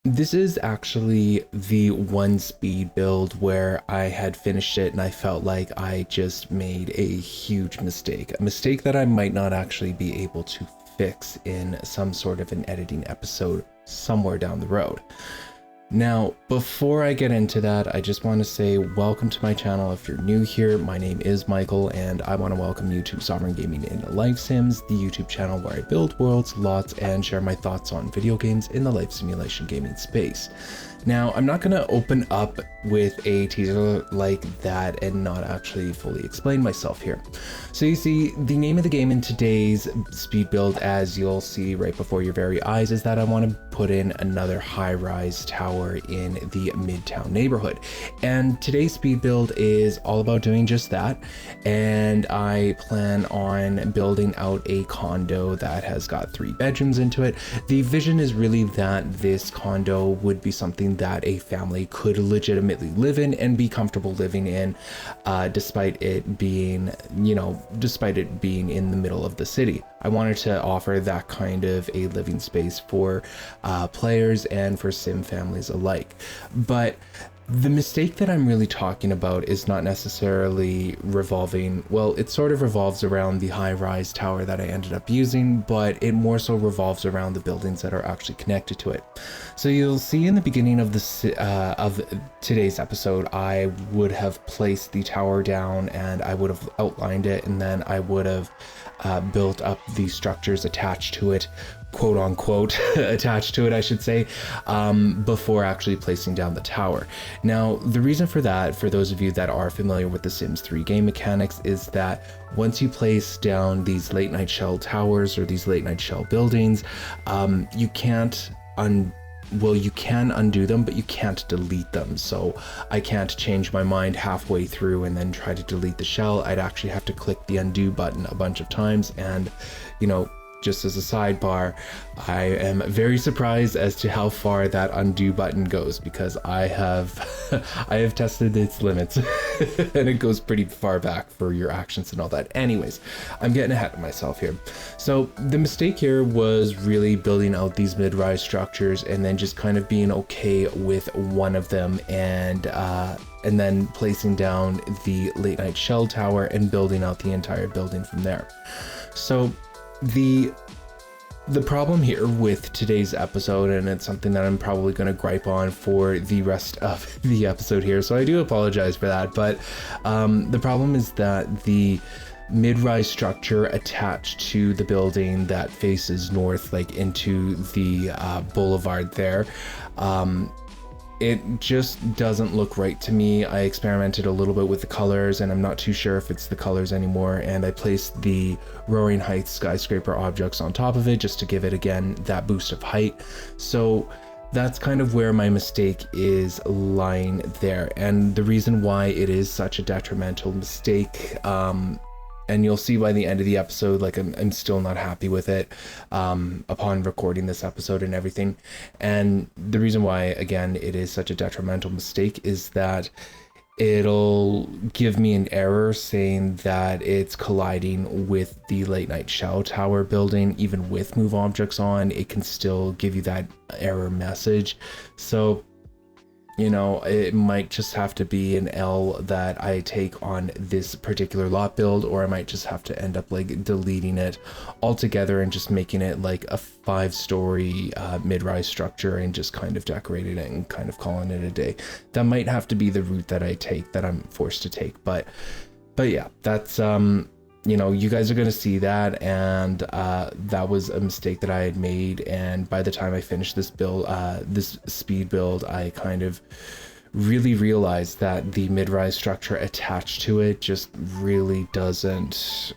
This is actually the one speed build where I had finished it and I felt like I just made a huge mistake. A mistake that I might not actually be able to fix in some sort of an editing episode somewhere down the road. Now, before I get into that, I just want to say welcome to my channel. If you're new here, my name is Michael, and I want to welcome you to Sovereign Gaming in Life Sims, the YouTube channel where I build worlds, lots, and share my thoughts on video games in the life simulation gaming space. Now, I'm not going to open up with a teaser like that and not actually fully explain myself here. So you see, the name of the game in today's speed build, as you'll see right before your very eyes, is that I want to put in another high-rise tower in the Midtown neighborhood. And today's speed build is all about doing just that. And I plan on building out a condo that has got 3 bedrooms into it. The vision is really that this condo would be something that a family could legitimately live in and be comfortable living in, despite it being, despite it being in the middle of the city. I wanted to offer that kind of a living space for players and for sim families alike. But the mistake that I'm really talking about is not necessarily revolving, well, it sort of revolves around the high-rise tower that I ended up using, but it more so revolves around the buildings that are actually connected to it. So you'll see in the beginning of this of today's episode, I would have placed the tower down and I would have outlined it, and then I would have built up the structures attached to it, quote unquote, attached to it, I should say, before actually placing down the tower. Now, the reason for that, for those of you that are familiar with the Sims 3 game mechanics, is that once you place down these late night shell towers or these late night shell buildings, you can't you can undo them, but you can't delete them. So I can't change my mind halfway through and then try to delete the shell. I'd actually have to click the undo button a bunch of times. And, just as a sidebar, I am very surprised as to how far that undo button goes, because I have I have tested its limits and it goes pretty far back for your actions and all that. Anyways, I'm getting ahead of myself here. So the mistake here was really building out these mid-rise structures and then just kind of being okay with one of them, and then placing down the late night shell tower and building out the entire building from there. So the problem here with today's episode, and it's something that I'm probably going to gripe on for the rest of the episode here, so I do apologize for that, but the problem is that the mid-rise structure attached to the building that faces north, like into the boulevard there, it just doesn't look right to me. I experimented a little bit with the colors and I'm not too sure if it's the colors anymore, and I placed the Roaring Heights skyscraper objects on top of it just to give it, again, that boost of height. So that's kind of where my mistake is lying there, and the reason why it is such a detrimental mistake, and you'll see by the end of the episode, like I'm still not happy with it upon recording this episode and everything. And the reason why, again, it is such a detrimental mistake is that it'll give me an error saying that it's colliding with the late night shell tower building. Even with move objects on, it can still give you that error message. So it might just have to be an L that I take on this particular lot build, or I might just have to end up like deleting it altogether and just making it like a 5-story mid-rise structure and just kind of decorating it and kind of calling it a day. That might have to be the route that I take, that I'm forced to take. But yeah, that's you guys are going to see that, and that was a mistake that I had made. And by the time I finished this build, this speed build, I kind of really realized that the mid-rise structure attached to it just really doesn't,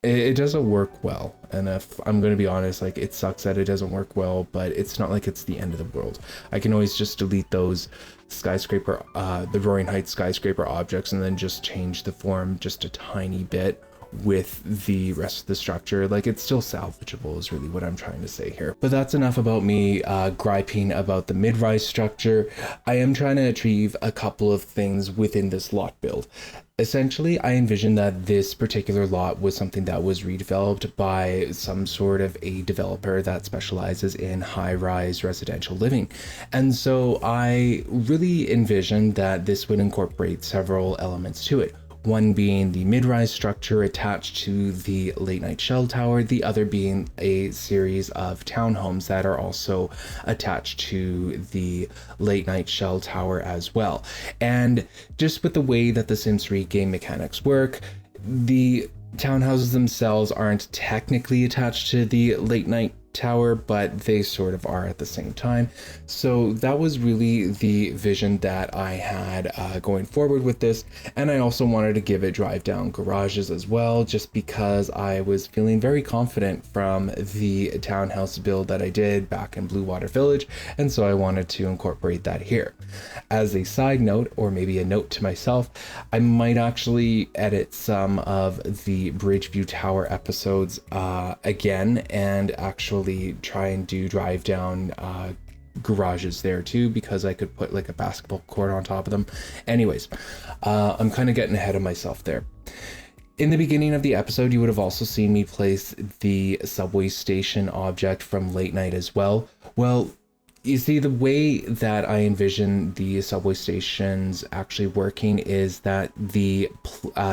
it doesn't work well. And if I'm going to be honest, like, it sucks that it doesn't work well, but it's not like it's the end of the world. I can always just delete those skyscraper, the Roaring Heights skyscraper objects, and then just change the form just a tiny bit, with the rest of the structure. Like, it's still salvageable is really what I'm trying to say here. But that's enough about me griping about the mid-rise structure. I am trying to achieve a couple of things within this lot build. Essentially, I envisioned that this particular lot was something that was redeveloped by some sort of a developer that specializes in high-rise residential living. And so I really envisioned that this would incorporate several elements to it. One being the mid-rise structure attached to the late night shell tower, the other being a series of townhomes that are also attached to the late night shell tower as well. And just with the way that the Sims 3 game mechanics work, the townhouses themselves aren't technically attached to the late night tower, but they sort of are at the same time. So that was really the vision that I had going forward with this. And I also wanted to give it drive down garages as well, just because I was feeling very confident from the townhouse build that I did back in Blue Water Village. And so I wanted to incorporate that here. As a side note, or maybe a note to myself, I might actually edit some of the Bridgeview Tower episodes again, and actually try and do drive down garages there too, because I could put like a basketball court on top of them. Anyways, I'm kind of getting ahead of myself there. In the beginning of the episode, you would have also seen me place the subway station object from Late Night as well. Well, you see, the way that I envision the subway stations actually working is that the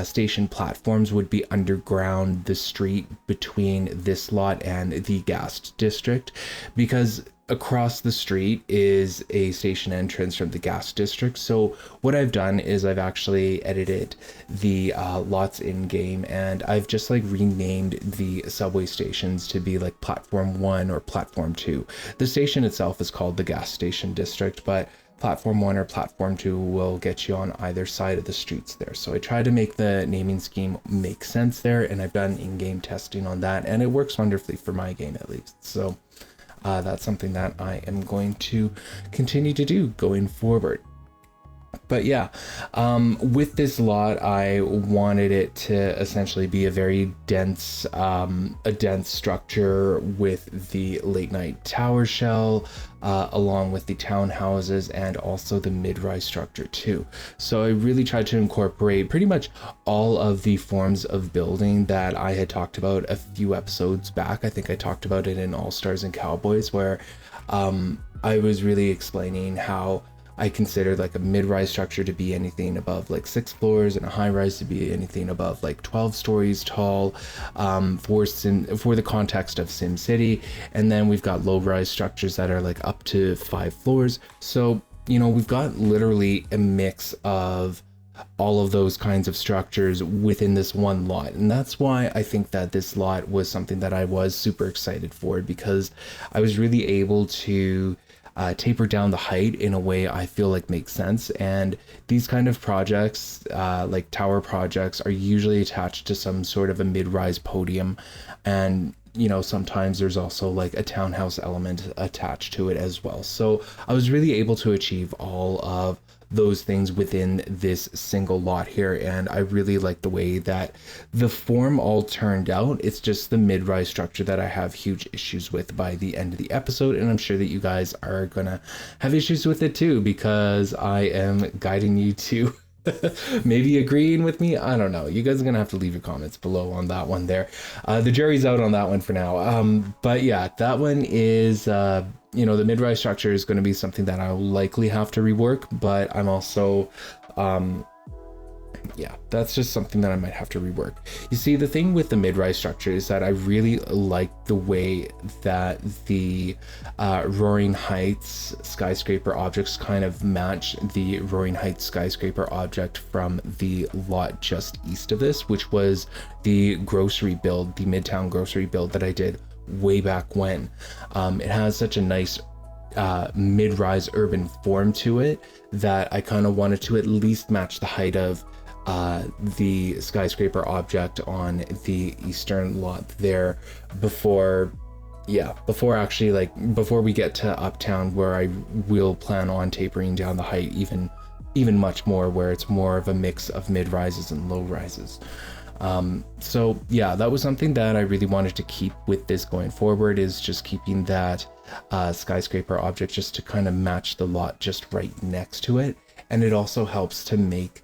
station platforms would be underground the street between this lot and the gas district, because across the street is a station entrance from the gas district. So what I've done is I've actually edited the lots in game, and I've just like renamed the subway stations to be like platform 1 or platform 2. The station itself is called the gas station district, but platform 1 or platform 2 will get you on either side of the streets there. So I tried to make the naming scheme make sense there, and I've done in-game testing on that, and it works wonderfully for my game at least. So that's something that I am going to continue to do going forward. But yeah, with this lot, I wanted it to essentially be a very dense structure with the late night tower shell, along with the townhouses and also the mid-rise structure too. So I really tried to incorporate pretty much all of the forms of building that I had talked about a few episodes back. I think I talked about it in All Stars and Cowboys, where I was really explaining how I considered like a mid-rise structure to be anything above like 6 floors, and a high-rise to be anything above like 12 stories tall, for the context of Sim City. And then we've got low-rise structures that are like up to 5 floors. So, you know, we've got literally a mix of all of those kinds of structures within this one lot. And that's why I think that this lot was something that I was super excited for, because I was really able to taper down the height in a way I feel like makes sense. And these kind of projects, like tower projects, are usually attached to some sort of a mid-rise podium. And, you know, sometimes there's also like a townhouse element attached to it as well. So I was really able to achieve all of those things within this single lot here, and I really like the way that the form all turned out. It's just the mid-rise structure that I have huge issues with by the end of the episode, and I'm sure that you guys are gonna have issues with it too, because I am guiding you to maybe agreeing with me. I don't know, you guys are gonna have to leave your comments below on that one there. The jury's out on that one for now. But yeah, that one is you know, the mid-rise structure is going to be something that I'll likely have to rework, but I'm also yeah, that's just something that I might have to rework. You see, the thing with the mid-rise structure is that I really like the way that the Roaring Heights skyscraper objects kind of match the Roaring Heights skyscraper object from the lot just east of this, which was the grocery build, the Midtown grocery build that I did way back when. It has such a nice mid-rise urban form to it that I kind of wanted to at least match the height of the skyscraper object on the eastern lot there before actually, like, before we get to Uptown, where I will plan on tapering down the height even much more, where it's more of a mix of mid-rises and low rises. So yeah, that was something that I really wanted to keep with this going forward, is just keeping that skyscraper object just to kind of match the lot just right next to it. And it also helps to make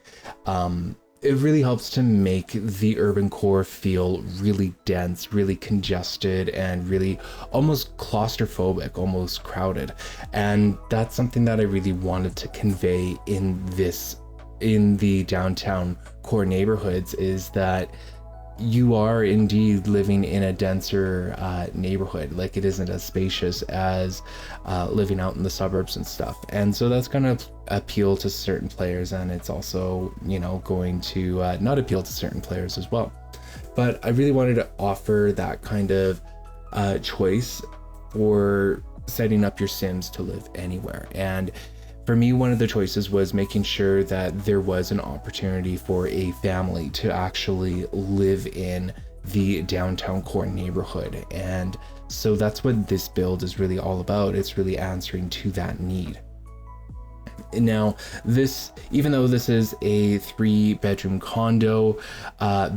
it really helps to make the urban core feel really dense, really congested, and really almost claustrophobic, almost crowded. And that's something that I really wanted to convey in the downtown core neighborhoods, is that you are indeed living in a denser neighborhood. Like, it isn't as spacious as living out in the suburbs and stuff. And so that's going to appeal to certain players, and it's also, you know, going to not appeal to certain players as well. But I really wanted to offer that kind of choice for setting up your Sims to live anywhere. And for me, one of the choices was making sure that there was an opportunity for a family to actually live in the downtown core neighborhood. And so that's what this build is really all about. It's really answering to that need. Now, this, even though this is a 3-bedroom condo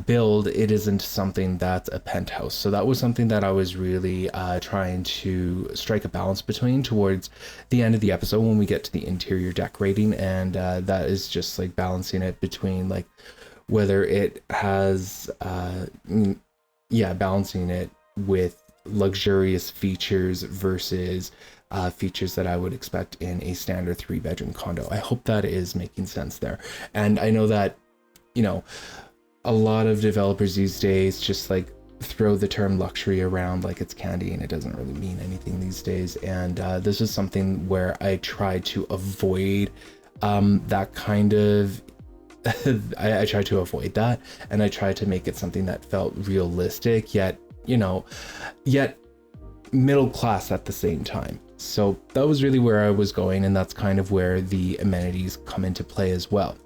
build, it isn't something that's a penthouse. So that was something that I was really trying to strike a balance between towards the end of the episode when we get to the interior decorating. And that is just like balancing it between like whether it has, balancing it with luxurious features versus features that I would expect in a standard 3-bedroom condo. I hope that is making sense there. And I know that, you know, a lot of developers these days just like throw the term luxury around like it's candy, and it doesn't really mean anything these days. And this is something where I try to avoid that kind of I try to avoid that, and I try to make it something that felt realistic, yet, you know, yet middle class at the same time. So that was really where I was going, and that's kind of where the amenities come into play as well.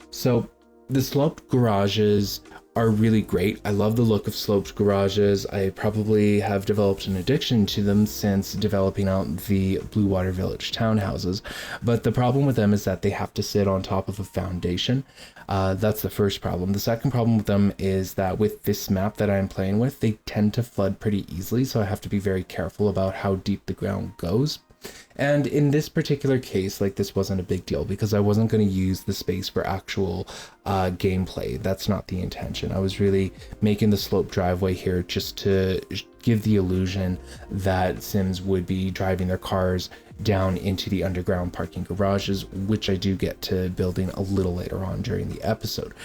So the sloped garages are really great. I love the look of sloped garages. I probably have developed an addiction to them since developing out the Blue Water Village townhouses. But the problem with them is that they have to sit on top of a foundation. That's the first problem. The second problem with them is that with this map that I'm playing with, they tend to flood pretty easily. So I have to be very careful about how deep the ground goes. And in this particular case, like, this wasn't a big deal because I wasn't going to use the space for actual gameplay. That's not the intention. I was really making the slope driveway here just to give the illusion that Sims would be driving their cars down into the underground parking garages, which I do get to building a little later on during the episode.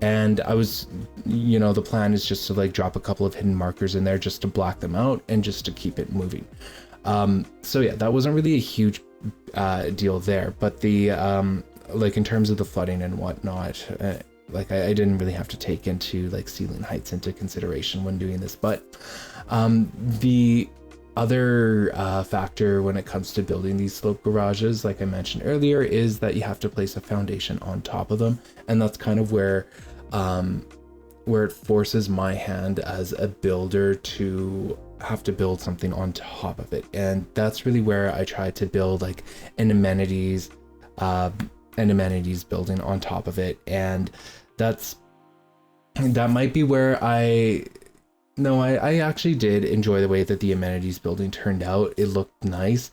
And I was, you know, the plan is just to like drop a couple of hidden markers in there just to black them out and just to keep it moving. So yeah, that wasn't really a huge deal there, but the like in terms of the flooding and whatnot, like I didn't really have to take into like ceiling heights into consideration when doing this. But the other factor when it comes to building these slope garages, like I mentioned earlier, is that you have to place a foundation on top of them, and that's kind of where it forces my hand as a builder to have to build something on top of it. And that's really where I try to build like an amenities building on top of it. And that might be where I actually did enjoy the way that the amenities building turned out. It looked nice.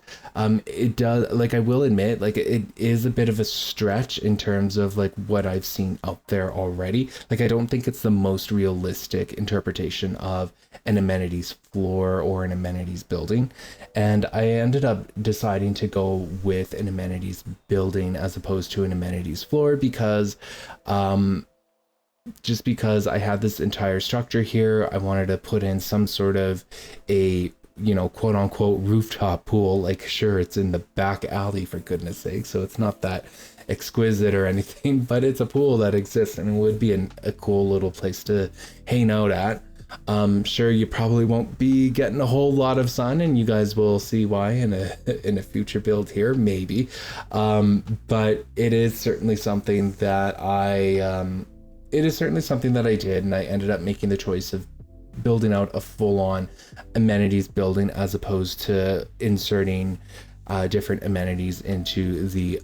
It does, like, I will admit, like, it is a bit of a stretch in terms of like what I've seen out there already. Like, I don't think it's the most realistic interpretation of an amenities floor or an amenities building. And I ended up deciding to go with an amenities building as opposed to an amenities floor because just because I had this entire structure here, I wanted to put in some sort of a, you know, quote unquote rooftop pool. Like, sure, it's in the back alley, for goodness sake, so it's not that exquisite or anything, but it's a pool that exists and it would be a cool little place to hang out at. Sure, you probably won't be getting a whole lot of sun, and you guys will see why in a future build here, maybe. But it is certainly something that I did, and I ended up making the choice of building out a full-on amenities building as opposed to inserting different amenities into the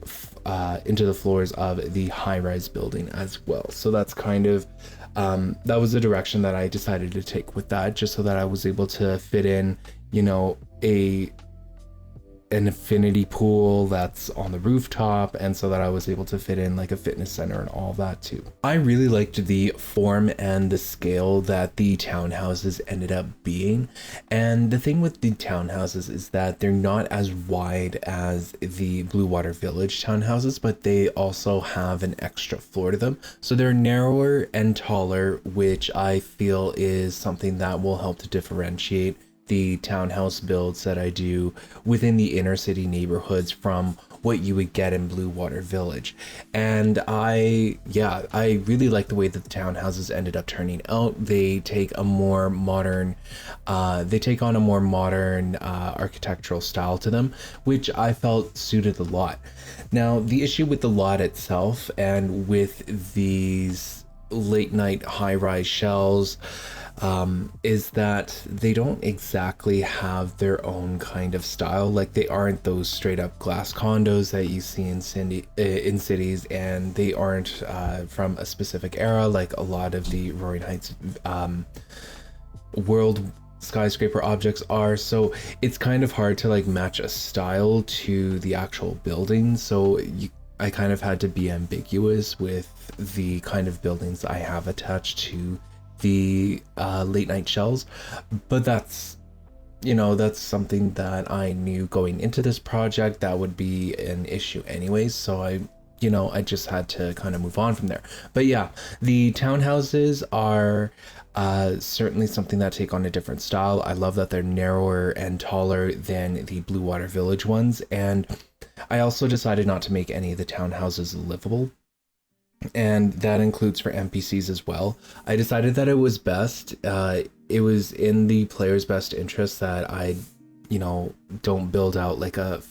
floors of the high-rise building as well. So that's kind of that was the direction that I decided to take with that, just so that I was able to fit in, you know, an infinity pool that's on the rooftop, and so that I was able to fit in like a fitness center and all that too. I really liked the form and the scale that the townhouses ended up being. And the thing with the townhouses is that they're not as wide as the Blue Water Village townhouses, but they also have an extra floor to them. So they're narrower and taller, which I feel is something that will help to differentiate the townhouse builds that I do within the inner city neighborhoods from what you would get in Blue Water Village. And I really like the way that the townhouses ended up turning out. They take a more modern, architectural style to them, which I felt suited the lot. Now, the issue with the lot itself and with these late night high-rise shells is that they don't exactly have their own kind of style. Like, they aren't those straight up glass condos that you see in cities, and they aren't from a specific era like a lot of the Roaring Heights world skyscraper objects are. So it's kind of hard to like match a style to the actual building. So I kind of had to be ambiguous with the kind of buildings I have attached to the late night shells. But that's something that I knew going into this project that would be an issue anyways. So I just had to kind of move on from there. But yeah, the townhouses are certainly something that take on a different style. I love that they're narrower and taller than the Blue Water Village ones. And I also decided not to make any of the townhouses livable, and that includes for NPCs as well. I decided that it was best, it was in the player's best interest that I, don't build out like a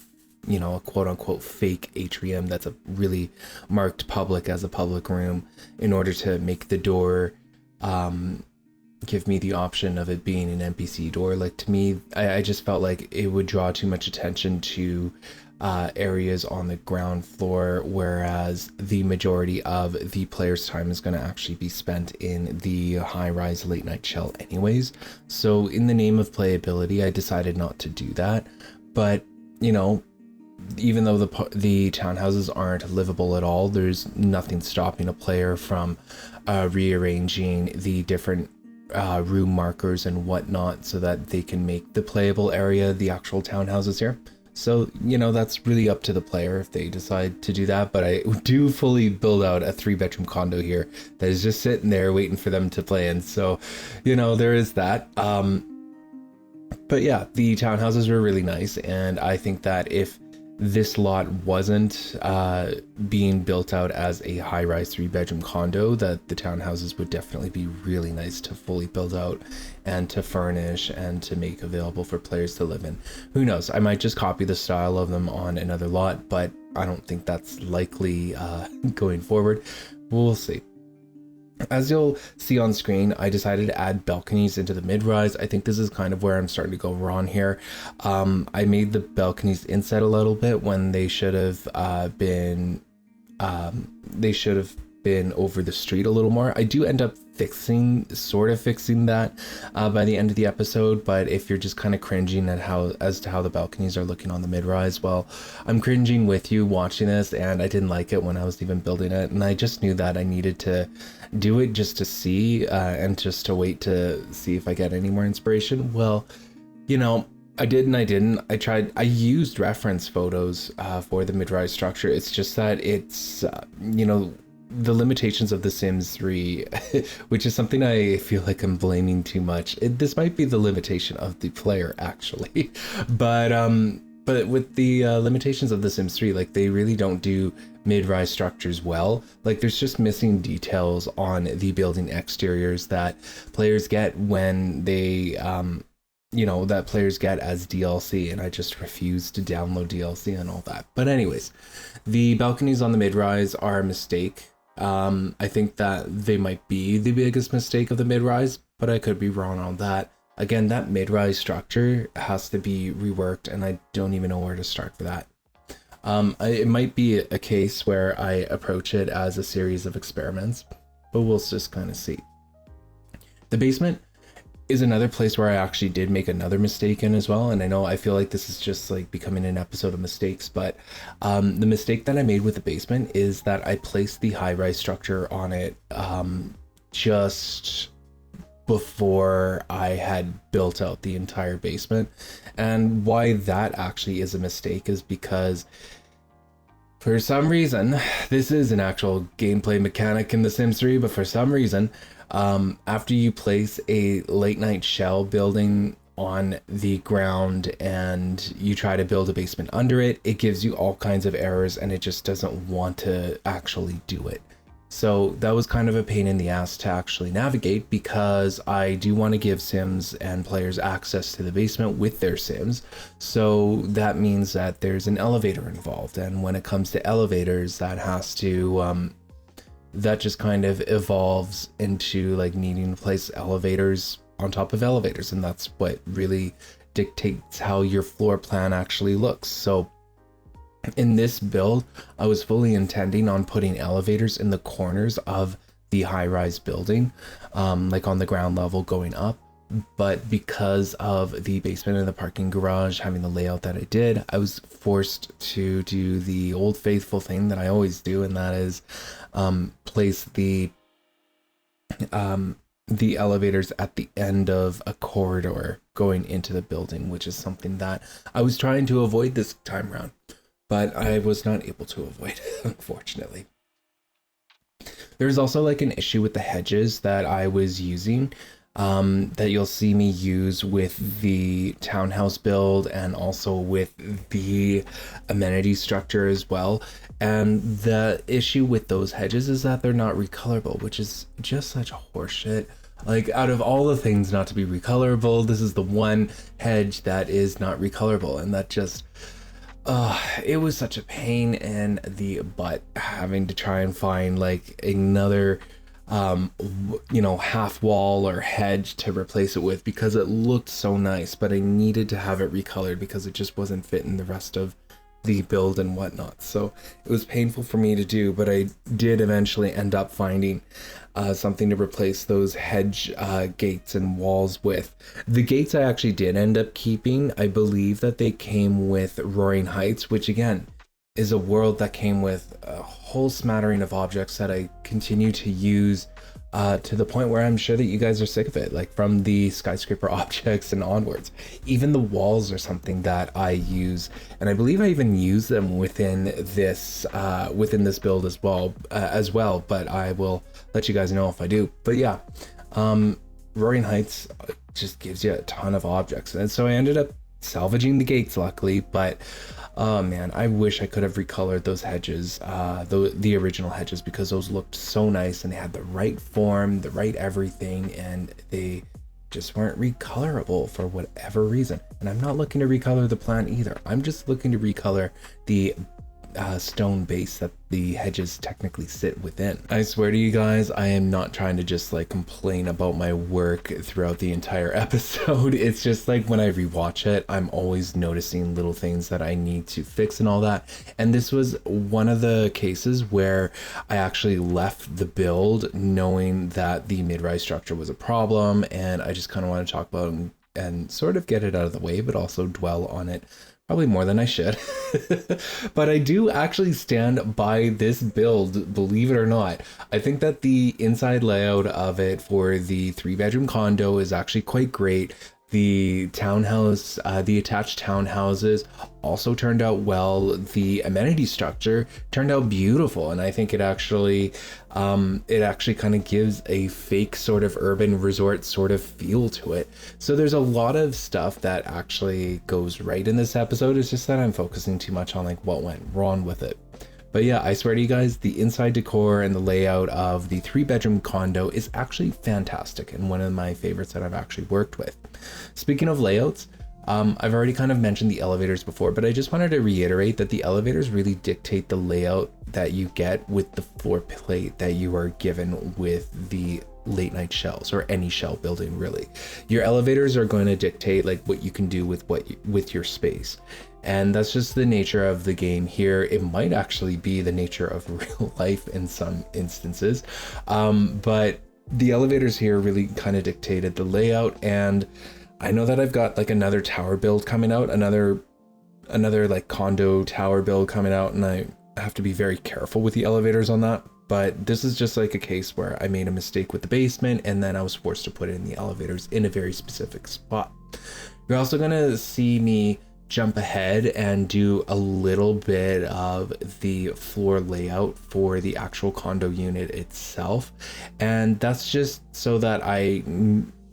quote unquote fake atrium that's a really marked public as a public room in order to make the door give me the option of it being an NPC door. Like, to me, I just felt like it would draw too much attention to areas on the ground floor, whereas the majority of the player's time is going to actually be spent in the high-rise late night shell anyways. So in the name of playability, I decided not to do that. But even though the townhouses aren't livable at all, there's nothing stopping a player from rearranging the different room markers and whatnot so that they can make the playable area the actual townhouses here. So, that's really up to the player if they decide to do that. But I do fully build out a 3-bedroom condo here that is just sitting there waiting for them to play in. So, there is that. But yeah, the townhouses were really nice. And I think that if this lot wasn't being built out as a high-rise 3-bedroom condo, that the townhouses would definitely be really nice to fully build out and to furnish and to make available for players to live in. Who knows, I might just copy the style of them on another lot, but I don't think that's likely going forward. We'll see. As you'll see on screen, I decided to add balconies into the mid-rise. I think this is kind of where I'm starting to go wrong here. I made the balconies inset a little bit when they should have been over the street a little more. I do end up fixing that by the end of the episode, but if you're just kind of cringing at how the balconies are looking on the mid-rise, well, I'm cringing with you watching this, and I didn't like it when I was even building it, and I just knew that I needed to do it just to see and just to wait to see if I get any more inspiration. Well, I did and I didn't. I used reference photos for the mid-rise structure. It's just that it's the limitations of The Sims 3, which is something I feel like I'm blaming too much. This might be the limitation of the player, actually. But with the limitations of The Sims 3, like, they really don't do mid-rise structures well. Like, there's just missing details on the building exteriors that players get when they that players get as DLC, and I just refuse to download DLC and all that. But anyways, the balconies on the mid-rise are a mistake. I think that they might be the biggest mistake of the mid-rise, but I could be wrong on that. Again, that mid-rise structure has to be reworked, and I don't even know where to start for that. It might be a case where I approach it as a series of experiments, but we'll just kind of see. The basement is another place where I actually did make another mistake in as well. And I feel like this is just like becoming an episode of mistakes, but the mistake that I made with the basement is that I placed the high-rise structure on it just before I had built out the entire basement. And why that actually is a mistake is because for some reason, this is an actual gameplay mechanic in The Sims 3, but for some reason, after you place a late night shell building on the ground and you try to build a basement under it, it gives you all kinds of errors and it just doesn't want to actually do it. So that was kind of a pain in the ass to actually navigate, because I do want to give Sims and players access to the basement with their Sims. So that means that there's an elevator involved. And when it comes to elevators, that has to, that just kind of evolves into like needing to place elevators on top of elevators. And that's what really dictates how your floor plan actually looks. So in this build, I was fully intending on putting elevators in the corners of the high-rise building, like on the ground level going up. But because of the basement and the parking garage having the layout that I did, I was forced to do the old faithful thing that I always do, and that is place the elevators at the end of a corridor going into the building, which is something that I was trying to avoid this time around. But I was not able to avoid, unfortunately. There's also like an issue with the hedges that I was using, that you'll see me use with the townhouse build and also with the amenity structure as well. And the issue with those hedges is that they're not recolorable, which is just such horseshit. Like, out of all the things not to be recolorable, this is the one hedge that is not recolorable, and that just... it was such a pain in the butt having to try and find like another half wall or hedge to replace it with, because it looked so nice, but I needed to have it recolored because it just wasn't fitting the rest of the build and whatnot. So it was painful for me to do, but I did eventually end up finding something to replace those hedge gates and walls with. The gates I actually did end up keeping. I believe that they came with Roaring Heights, which again is a world that came with a whole smattering of objects that I continue to use to the point where I'm sure that you guys are sick of it, like from the skyscraper objects and onwards. Even the walls are something that I use, and I believe I even use them within this build as well, but I will let you guys know if I do. But yeah, Roaring Heights just gives you a ton of objects, and so I ended up salvaging the gates, luckily. But oh man, I wish I could have recolored those hedges, the original hedges, because those looked so nice and they had the right form, the right everything, and they just weren't recolorable for whatever reason. And I'm not looking to recolor the plant either. I'm just looking to recolor the stone base that the hedges technically sit within. I swear to you guys, I am not trying to just like complain about my work throughout the entire episode. It's just like when I rewatch it, I'm always noticing little things that I need to fix and all that. And this was one of the cases where I actually left the build knowing that the mid-rise structure was a problem, and I just kind of want to talk about it and sort of get it out of the way, but also dwell on it probably more than I should. But I do actually stand by this build, believe it or not. I think that the inside layout of it for the 3-bedroom condo is actually quite great. The townhouse, the attached townhouses also turned out well. The amenity structure turned out beautiful, and I think it actually kind of gives a fake sort of urban resort sort of feel to it. So there's a lot of stuff that actually goes right in this episode. It's just that I'm focusing too much on like what went wrong with it. But yeah, I swear to you guys, the inside decor and the layout of the 3-bedroom condo is actually fantastic and one of my favorites that I've actually worked with. Speaking of layouts, I've already kind of mentioned the elevators before, but I just wanted to reiterate that the elevators really dictate the layout that you get with the floor plate that you are given with the late night shells, or any shell building really. Your elevators are going to dictate like what you can do with your space. And that's just the nature of the game here. It might actually be the nature of real life in some instances. But the elevators here really kind of dictated the layout. And I know that I've got like another tower build coming out, another like condo tower build coming out, and I have to be very careful with the elevators on that. But this is just like a case where I made a mistake with the basement, and then I was forced to put in the elevators in a very specific spot. You're also gonna see me jump ahead and do a little bit of the floor layout for the actual condo unit itself. And that's just so that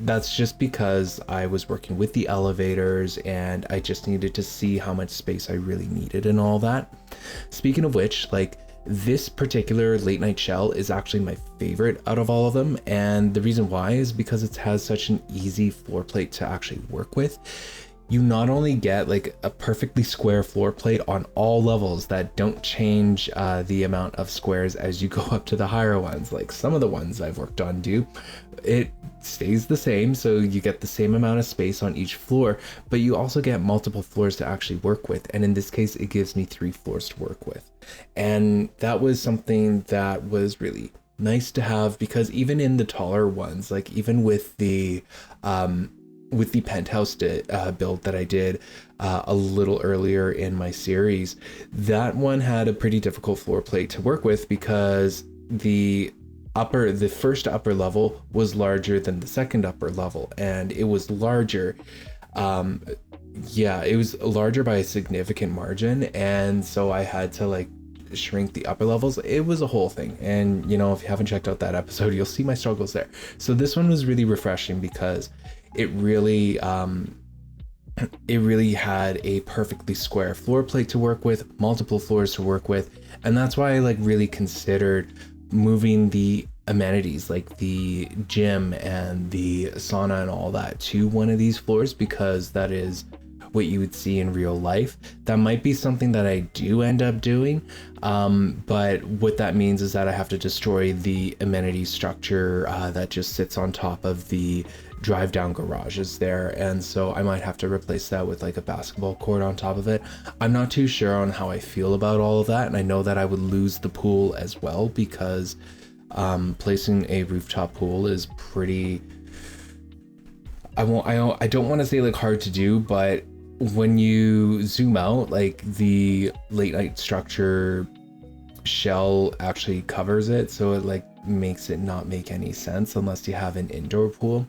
that's just because I was working with the elevators and I just needed to see how much space I really needed and all that. Speaking of which, like, this particular late night shell is actually my favorite out of all of them. And the reason why is because it has such an easy floor plate to actually work with. You not only get like a perfectly square floor plate on all levels that don't change the amount of squares as you go up to the higher ones, like some of the ones I've worked on do. It stays the same, so you get the same amount of space on each floor, but you also get multiple floors to actually work with. And in this case, it gives me 3 floors to work with. And that was something that was really nice to have, because even in the taller ones, like even with the penthouse build that I did a little earlier in my series, that one had a pretty difficult floor plate to work with because the first upper level was larger than the second upper level, and it was larger. It was larger by a significant margin, and so I had to like shrink the upper levels. It was a whole thing, and you know, if you haven't checked out that episode, you'll see my struggles there. So this one was really refreshing because it really had a perfectly square floor plate to work with, multiple floors to work with, and that's why I like really considered moving the amenities like the gym and the sauna and all that to one of these floors, because that is what you would see in real life. That might be something that I do end up doing, but what that means is that I have to destroy the amenity structure that just sits on top of the drive down garages there, and so I might have to replace that with like a basketball court on top of it. I'm not too sure on how I feel about all of that, and I know that I would lose the pool as well, because placing a rooftop pool is pretty, I don't want to say like hard to do, but when you zoom out, like the late night structure shell actually covers it, so it like makes it not make any sense unless you have an indoor pool.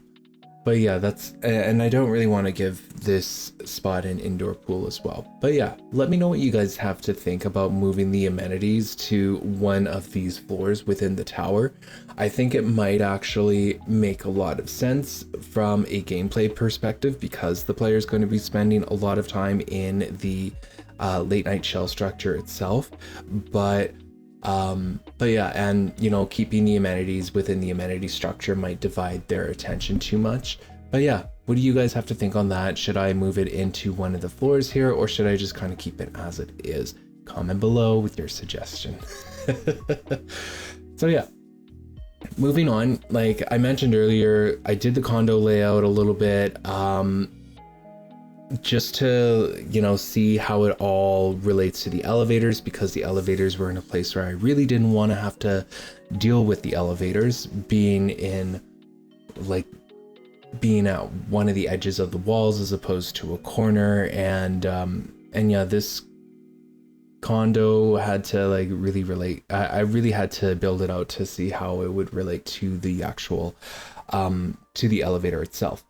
But yeah, and I don't really want to give this spot an indoor pool as well. But yeah, let me know what you guys have to think about moving the amenities to one of these floors within the tower. I think it might actually make a lot of sense from a gameplay perspective, because the player is going to be spending a lot of time in the late night shell structure itself. But yeah, and you know, keeping the amenities within the amenity structure might divide their attention too much. But yeah, what do you guys have to think on that? Should I move it into one of the floors here, or should I just kind of keep it as it is? Comment below with your suggestion. So yeah, moving on, like I mentioned earlier, I did the condo layout a little bit, just to, you know, see how it all relates to the elevators, because the elevators were in a place where I really didn't want to have to deal with the elevators being at one of the edges of the walls as opposed to a corner. And yeah, this condo had to like really relate. I really had to build it out to see how it would relate to the actual to the elevator itself.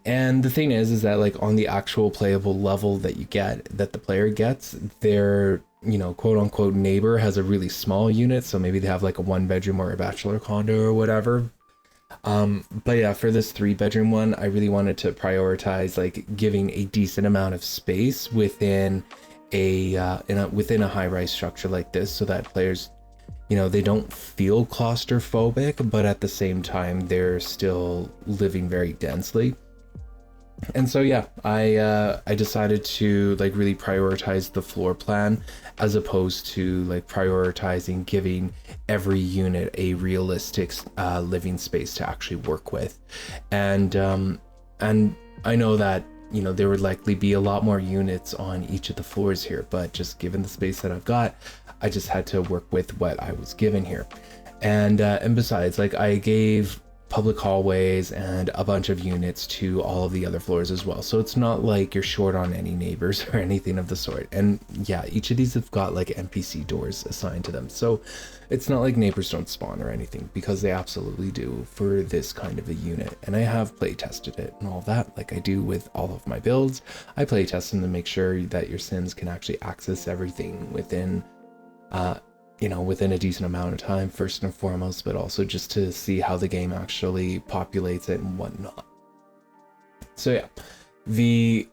And the thing is that like on the actual playable level that the player gets, their, you know, quote unquote neighbor has a really small unit, so maybe they have like a 1-bedroom or a bachelor condo or whatever. But yeah, for this 3-bedroom one, I really wanted to prioritize like giving a decent amount of space within within a high-rise structure like this, so that players, you know, they don't feel claustrophobic, but at the same time they're still living very densely. And so yeah, I decided to like really prioritize the floor plan as opposed to like prioritizing giving every unit a realistic living space to actually work with. And I know that, you know, there would likely be a lot more units on each of the floors here, but just given the space that I've got, I just had to work with what I was given here. And besides, like, I gave public hallways and a bunch of units to all of the other floors as well, so it's not like you're short on any neighbors or anything of the sort. And yeah, each of these have got like NPC doors assigned to them, so it's not like neighbors don't spawn or anything, because they absolutely do for this kind of a unit. And I have play tested it and all that, like I do with all of my builds. I play test them to make sure that your Sims can actually access everything within you know, within a decent amount of time, first and foremost, but also just to see how the game actually populates it and whatnot. So yeah, the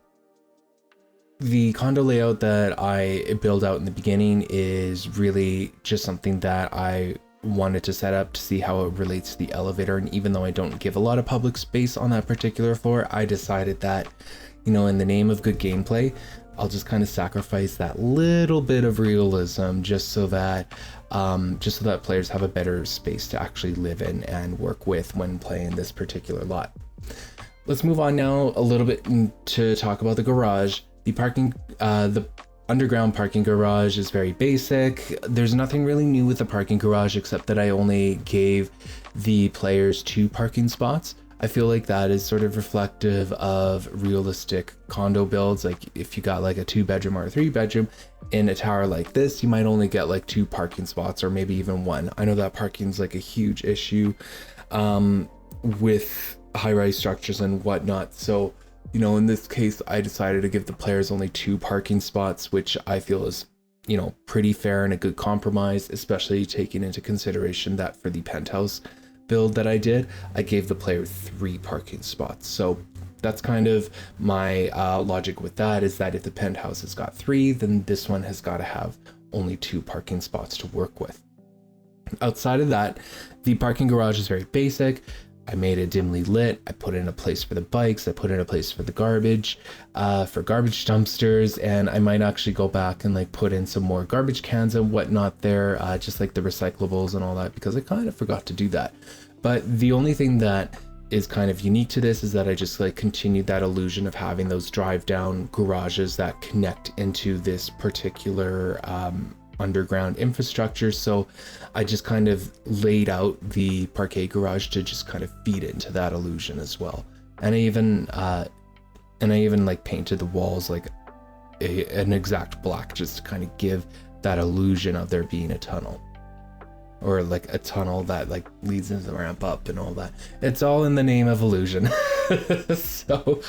condo layout that I build out in the beginning is really just something that I wanted to set up to see how it relates to the elevator. And even though I don't give a lot of public space on that particular floor, I decided that, you know, in the name of good gameplay, I'll just kind of sacrifice that little bit of realism just so that players have a better space to actually live in and work with when playing this particular lot. Let's move on now a little bit to talk about the garage. The underground parking garage is very basic. There's nothing really new with the parking garage except that I only gave the players 2 parking spots. I feel like that is sort of reflective of realistic condo builds. Like if you got like a 2-bedroom or a 3-bedroom in a tower like this, you might only get like 2 parking spots or maybe even 1. I know that parking's like a huge issue with high-rise structures and whatnot. So, you know, in this case, I decided to give the players only 2 parking spots, which I feel is, you know, pretty fair and a good compromise, especially taking into consideration that for the penthouse build that I did, I gave the player 3 parking spots. So that's kind of my logic with that, is that if the penthouse has got 3, then this one has got to have only 2 parking spots to work with. Outside of that, the parking garage is very basic. I made it dimly lit. I put in a place for the bikes. I put in a place for the garbage, for garbage dumpsters, and I might actually go back and like put in some more garbage cans and whatnot there, just like the recyclables and all that, because I kind of forgot to do that. But the only thing that is kind of unique to this is that I just like continued that illusion of having those drive down garages that connect into this particular underground infrastructure. So I just kind of laid out the parquet garage to just kind of feed into that illusion as well. And I even like painted the walls like an exact black, just to kind of give that illusion of there being a tunnel, or like a tunnel that like leads into the ramp up and all that. It's all in the name of illusion. So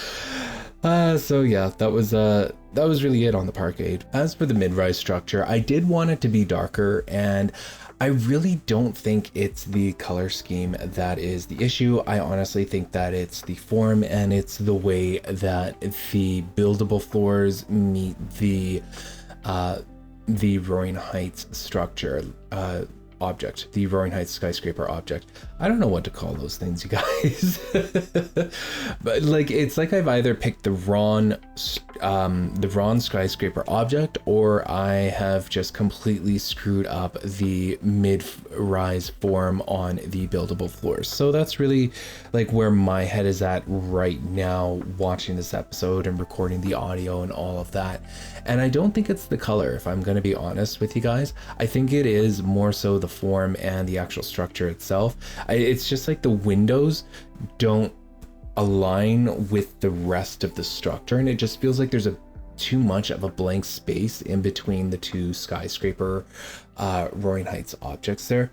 yeah, that was really it on the parkade. As for the mid-rise structure, I did want it to be darker, and I really don't think it's the color scheme that is the issue. I honestly think that it's the form and it's the way that the buildable floors meet the Roaring Heights structure object, the Roaring Heights skyscraper object. I don't know what to call those things, you guys. But like, it's like I've either picked the wrong skyscraper object, or I have just completely screwed up the mid-rise form on the buildable floors. So that's really like where my head is at right now, watching this episode and recording the audio and all of that. And I don't think it's the color, if I'm going to be honest with you guys. I think it is more so the form and the actual structure itself. It's just like the windows don't align with the rest of the structure, and it just feels like there's too much of a blank space in between the 2 skyscraper Roaring Heights objects there.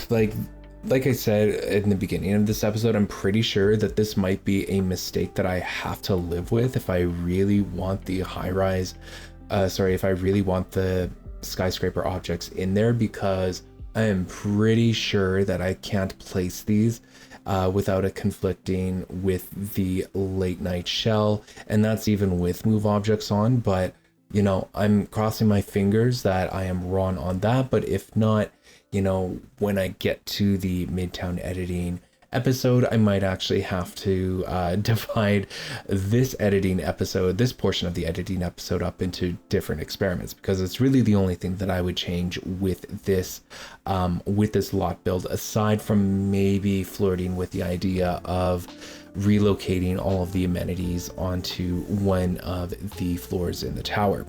Like I said in the beginning of this episode, I'm pretty sure that this might be a mistake that I have to live with if I really want the if I really want the skyscraper objects in there, because I am pretty sure that I can't place these without it conflicting with the late night shell, and that's even with move objects on. But you know, I'm crossing my fingers that I am wrong on that. But if not, you know, when I get to the Midtown editing episode, I might actually have to divide this portion of the editing episode up into different experiments, because it's really the only thing that I would change with this lot build, aside from maybe flirting with the idea of relocating all of the amenities onto one of the floors in the tower.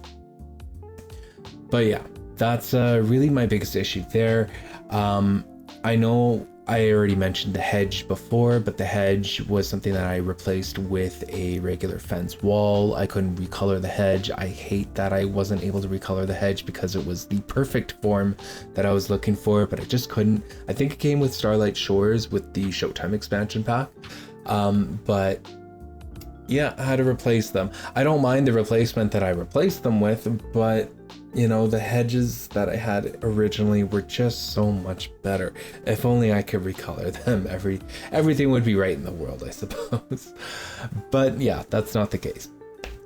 But yeah, that's really my biggest issue there. I know I already mentioned the hedge before, but the hedge was something that I replaced with a regular fence wall. I couldn't recolor the hedge. I hate that I wasn't able to recolor the hedge, because it was the perfect form that I was looking for, but I just couldn't. I think it came with Starlight Shores with the Showtime expansion pack. But yeah, I had to replace them. I don't mind the replacement that I replaced them with, but you know, the hedges that I had originally were just so much better. If only I could recolor them, everything would be right in the world, I suppose. But yeah, that's not the case.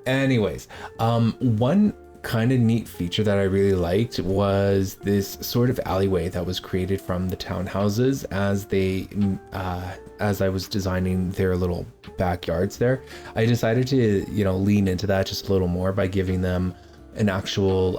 Anyways, one kind of neat feature that I really liked was this sort of alleyway that was created from the townhouses as I was designing their little backyards there. I decided to, you know, lean into that just a little more by giving them an actual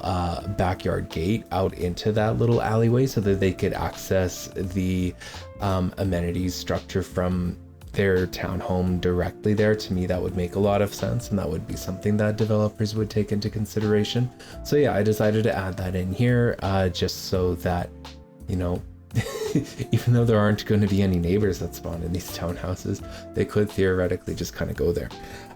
backyard gate out into that little alleyway, so that they could access the amenities structure from their townhome directly there. To me, that would make a lot of sense, and that would be something that developers would take into consideration. So yeah, I decided to add that in here, just so that, you know, even though there aren't going to be any neighbors that spawn in these townhouses, they could theoretically just kind of go there.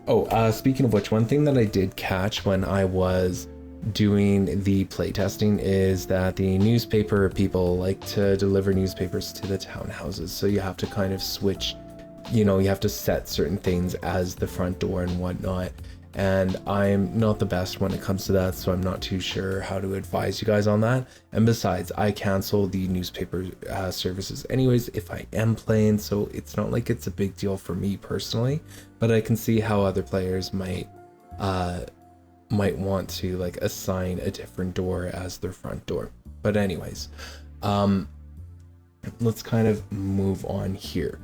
Oh, speaking of which, one thing that I did catch when I was doing the playtesting is that the newspaper people like to deliver newspapers to the townhouses. So you have to kind of switch, you know, you have to set certain things as the front door and whatnot. And I'm not the best when it comes to that, so I'm not too sure how to advise you guys on that. And besides, I cancel the newspaper services anyways if I am playing, so it's not like it's a big deal for me personally, but I can see how other players might want to like assign a different door as their front door. But anyways, let's kind of move on here.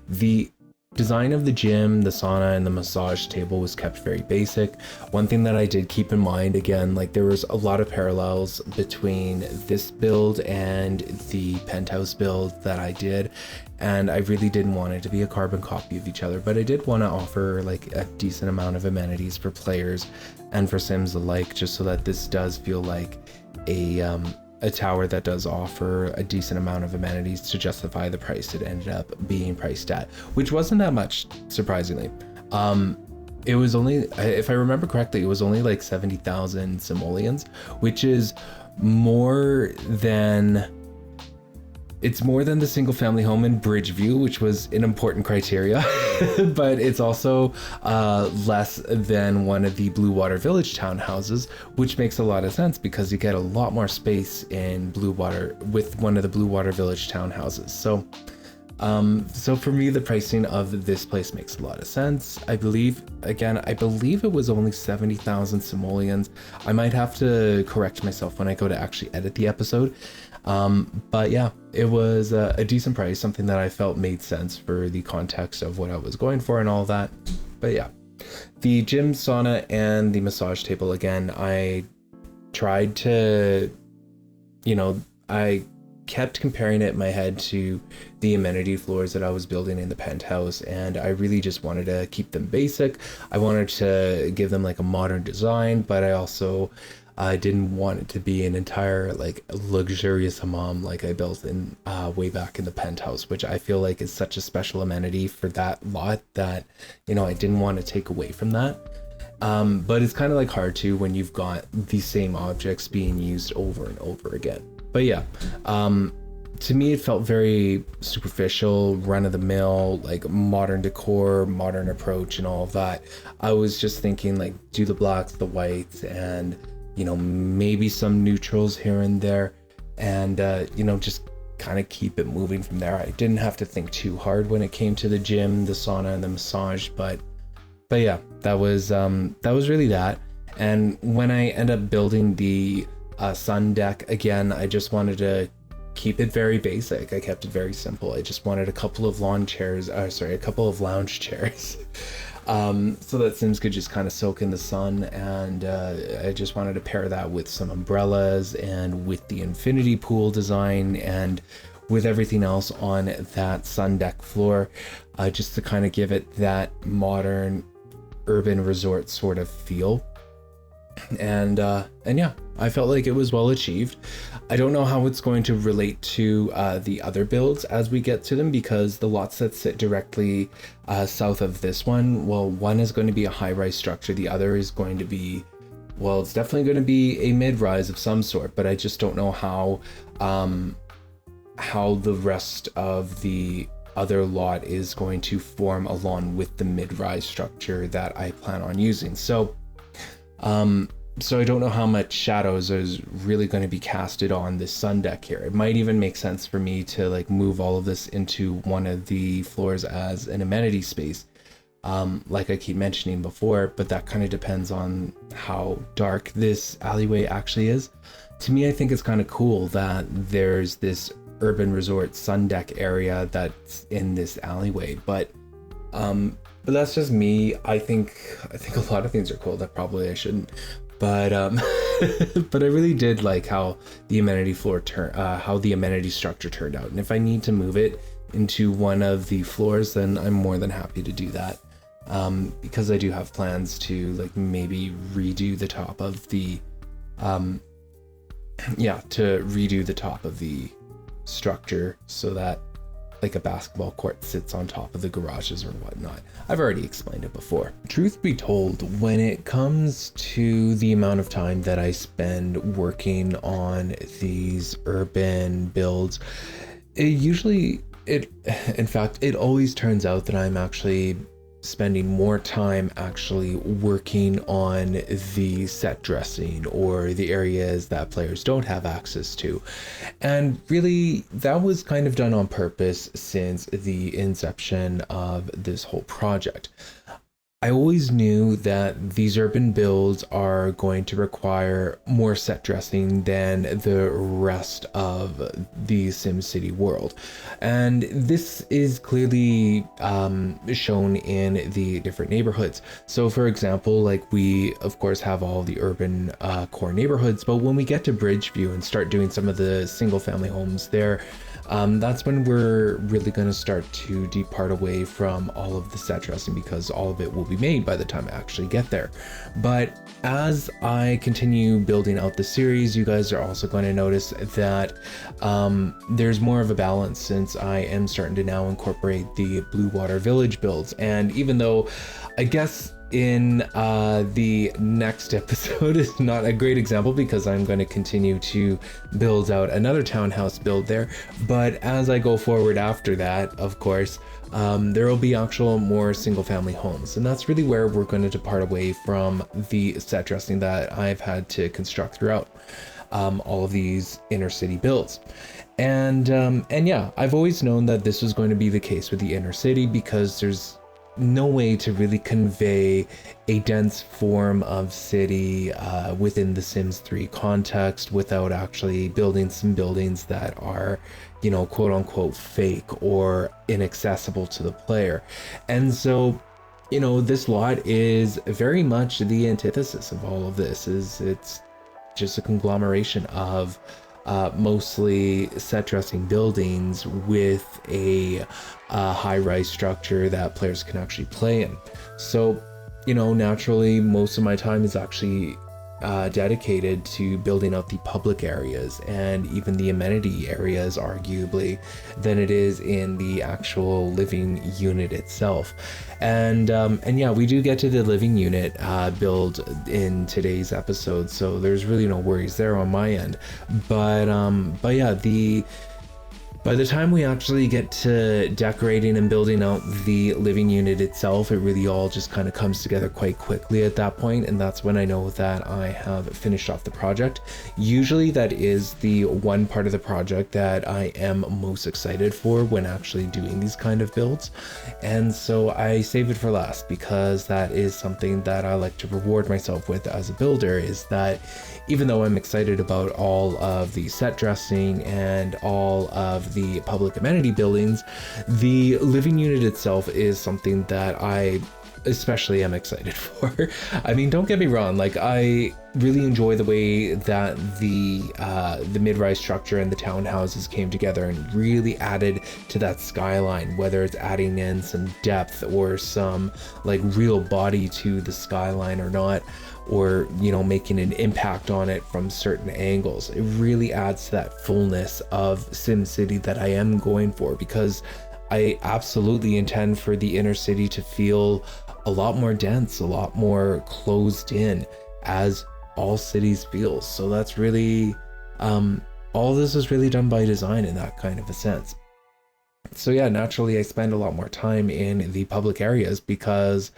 The design of the gym, the sauna, and the massage table was kept very basic. One thing that I did keep in mind, again, like there was a lot of parallels between this build and the penthouse build that I did, and I really didn't want it to be a carbon copy of each other, but I did want to offer like a decent amount of amenities for players and for sims alike, just so that this does feel like a tower that does offer a decent amount of amenities to justify the price it ended up being priced at, which wasn't that much, surprisingly. It was only, if I remember correctly, it was only like 70,000 simoleons, which is more than, it's more than the single family home in Bridgeview, which was an important criteria, but it's also less than one of the Blue Water Village townhouses, which makes a lot of sense because you get a lot more space in Blue Water with one of the Blue Water Village townhouses. So for me, the pricing of this place makes a lot of sense. I believe it was only 70,000 simoleons. I might have to correct myself when I go to actually edit the episode. But yeah, it was a decent price, something that I felt made sense for the context of what I was going for and all that. But yeah, the gym, sauna, and the massage table, again, I tried to, I kept comparing it in my head to the amenity floors that I was building in the penthouse, and I really just wanted to keep them basic. I wanted to give them like a modern design, but I didn't want it to be an entire like luxurious hammam like I built in way back in the penthouse, which I feel like is such a special amenity for that lot that, I didn't want to take away from that. But it's kind of like hard to when you've got the same objects being used over and over again. But yeah, to me it felt very superficial, run-of-the-mill, like modern decor, modern approach and all of that. I was just thinking like do the blacks, the whites, and maybe some neutrals here and there, and just kind of keep it moving from there. I didn't have to think too hard when it came to the gym, the sauna, and the massage, but yeah, that was really that. And when I end up building the sun deck, again, I just wanted to keep it very basic. I kept it very simple. I just wanted a couple of a couple of lounge chairs. So that Sims could just kind of soak in the sun, and I just wanted to pair that with some umbrellas and with the infinity pool design and with everything else on that sun deck floor, just to kind of give it that modern urban resort sort of feel. And yeah, I felt like it was well achieved. I don't know how it's going to relate to the other builds as we get to them, because the lots that sit directly south of this one, well, one is going to be a high-rise structure, the other is going to be, well, it's definitely going to be a mid-rise of some sort, but I just don't know how the rest of the other lot is going to form along with the mid-rise structure that I plan on using. So I don't know how much shadows is really going to be casted on this sun deck here. It might even make sense for me to like move all of this into one of the floors as an amenity space, like I keep mentioning before, but that kind of depends on how dark this alleyway actually is. To me, I think it's kind of cool that there's this urban resort sun deck area that's in this alleyway, but that's just me. I think a lot of things are cool that probably I shouldn't. But but I really did like how the amenity structure turned out. And if I need to move it into one of the floors, then I'm more than happy to do that. Because I do have plans to like maybe redo the top of the structure so that like a basketball court sits on top of the garages or whatnot. I've already explained it before. Truth be told, when it comes to the amount of time that I spend working on these urban builds, it always turns out that I'm actually spending more time actually working on the set dressing or the areas that players don't have access to. And really, that was kind of done on purpose since the inception of this whole project. I always knew that these urban builds are going to require more set dressing than the rest of the SimCity world. And this is clearly shown in the different neighborhoods. So for example, like we of course have all the urban core neighborhoods, but when we get to Bridgeview and start doing some of the single family homes there, that's when we're really going to start to depart away from all of the set dressing, because all of it will be made by the time I actually get there. But as I continue building out the series, you guys are also going to notice that there's more of a balance, since I am starting to now incorporate the Blue Water Village builds. And even though I guess in the next episode is not a great example, because I'm going to continue to build out another townhouse build there, but as I go forward after that, of course, there will be actual more single family homes, and that's really where we're going to depart away from the set dressing that I've had to construct throughout all of these inner city builds. And yeah, I've always known that this was going to be the case with the inner city, because there's no way to really convey a dense form of city within the Sims 3 context without actually building some buildings that are, you know, quote unquote fake or inaccessible to the player. And so, you know, this lot is very much the antithesis of all of this. It's just a conglomeration of mostly set dressing buildings with a high-rise structure that players can actually play in. So, you know, naturally, most of my time is actually dedicated to building out the public areas and even the amenity areas, arguably, than it is in the actual living unit itself. And yeah, we do get to the living unit build in today's episode, so there's really no worries there on my end. But yeah, the By the time we actually get to decorating and building out the living unit itself, it really all just kind of comes together quite quickly at that point, and that's when I know that I have finished off the project. Usually that is the one part of the project that I am most excited for when actually doing these kind of builds, and so I save it for last because that is something that I like to reward myself with as a builder, is that even though I'm excited about all of the set dressing and all of the public amenity buildings, the living unit itself is something that I especially am excited for. I mean, don't get me wrong, like I really enjoy the way that the mid-rise structure and the townhouses came together and really added to that skyline, whether it's adding in some depth or some like real body to the skyline or not, or, you know, making an impact on it from certain angles. It really adds to that fullness of SimCity that I am going for, because I absolutely intend for the inner city to feel a lot more dense, a lot more closed in, as all cities feel. So that's really, all this is really done by design in that kind of a sense. So yeah, naturally I spend a lot more time in the public areas because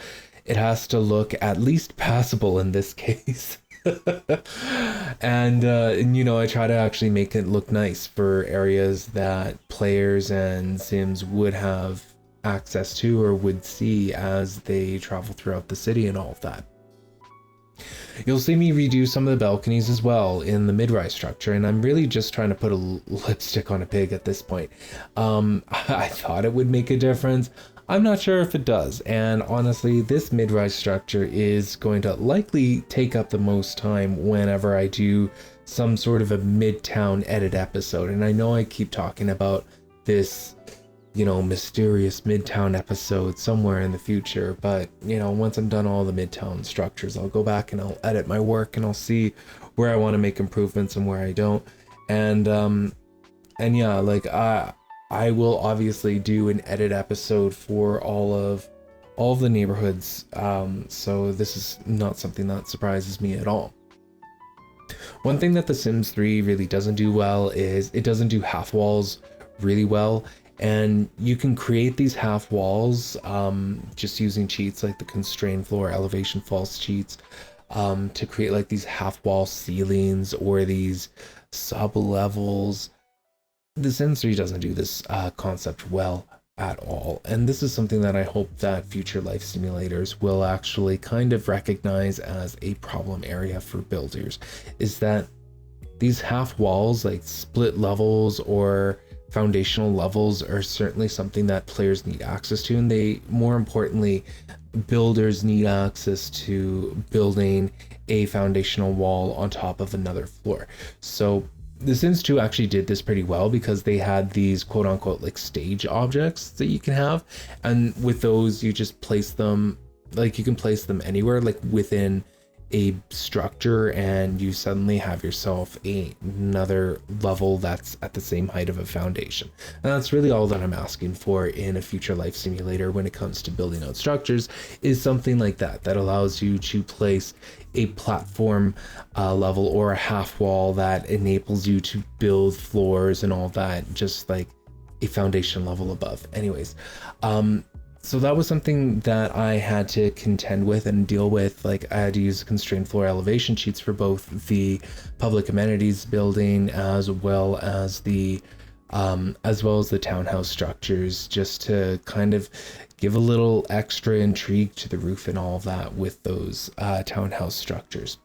it has to look at least passable in this case. And you know, I try to actually make it look nice for areas that players and Sims would have access to or would see as they travel throughout the city and all of that. You'll see me redo some of the balconies as well in the mid-rise structure, and I'm really just trying to put a lipstick on a pig at this point. I thought it would make a difference. I'm not sure if it does, and honestly, this mid-rise structure is going to likely take up the most time whenever I do some sort of a Midtown edit episode. And I know I keep talking about this, you know, mysterious Midtown episode somewhere in the future, but, you know, once I'm done all the Midtown structures, I'll go back and I'll edit my work and I'll see where I want to make improvements and where I don't. And yeah, like I will obviously do an edit episode for all of the neighborhoods, so this is not something that surprises me at all. One thing that The Sims 3 really doesn't do well is it doesn't do half walls really well, and you can create these half walls just using cheats like the constrained floor elevation false cheats to create like these half wall ceilings or these sub levels. The Sims 3 doesn't do this concept well at all, and this is something that I hope that future life simulators will actually kind of recognize as a problem area for builders, is that these half walls, like split levels or foundational levels, are certainly something that players need access to, and they, more importantly, builders need access to building a foundational wall on top of another floor. So The Sims 2 actually did this pretty well because they had these quote unquote like stage objects that you can have, and with those you just place them, like you can place them anywhere, like within a structure, and you suddenly have yourself another level that's at the same height of a foundation. And that's really all that I'm asking for in a future life simulator when it comes to building out structures, is something like that that allows you to place a platform level or a half wall that enables you to build floors and all that, just like a foundation level above. Anyways, so that was something that I had to contend with and deal with. Like I had to use constrained floor elevation sheets for both the public amenities building as well as the townhouse structures, just to kind of give a little extra intrigue to the roof and all of that with those townhouse structures.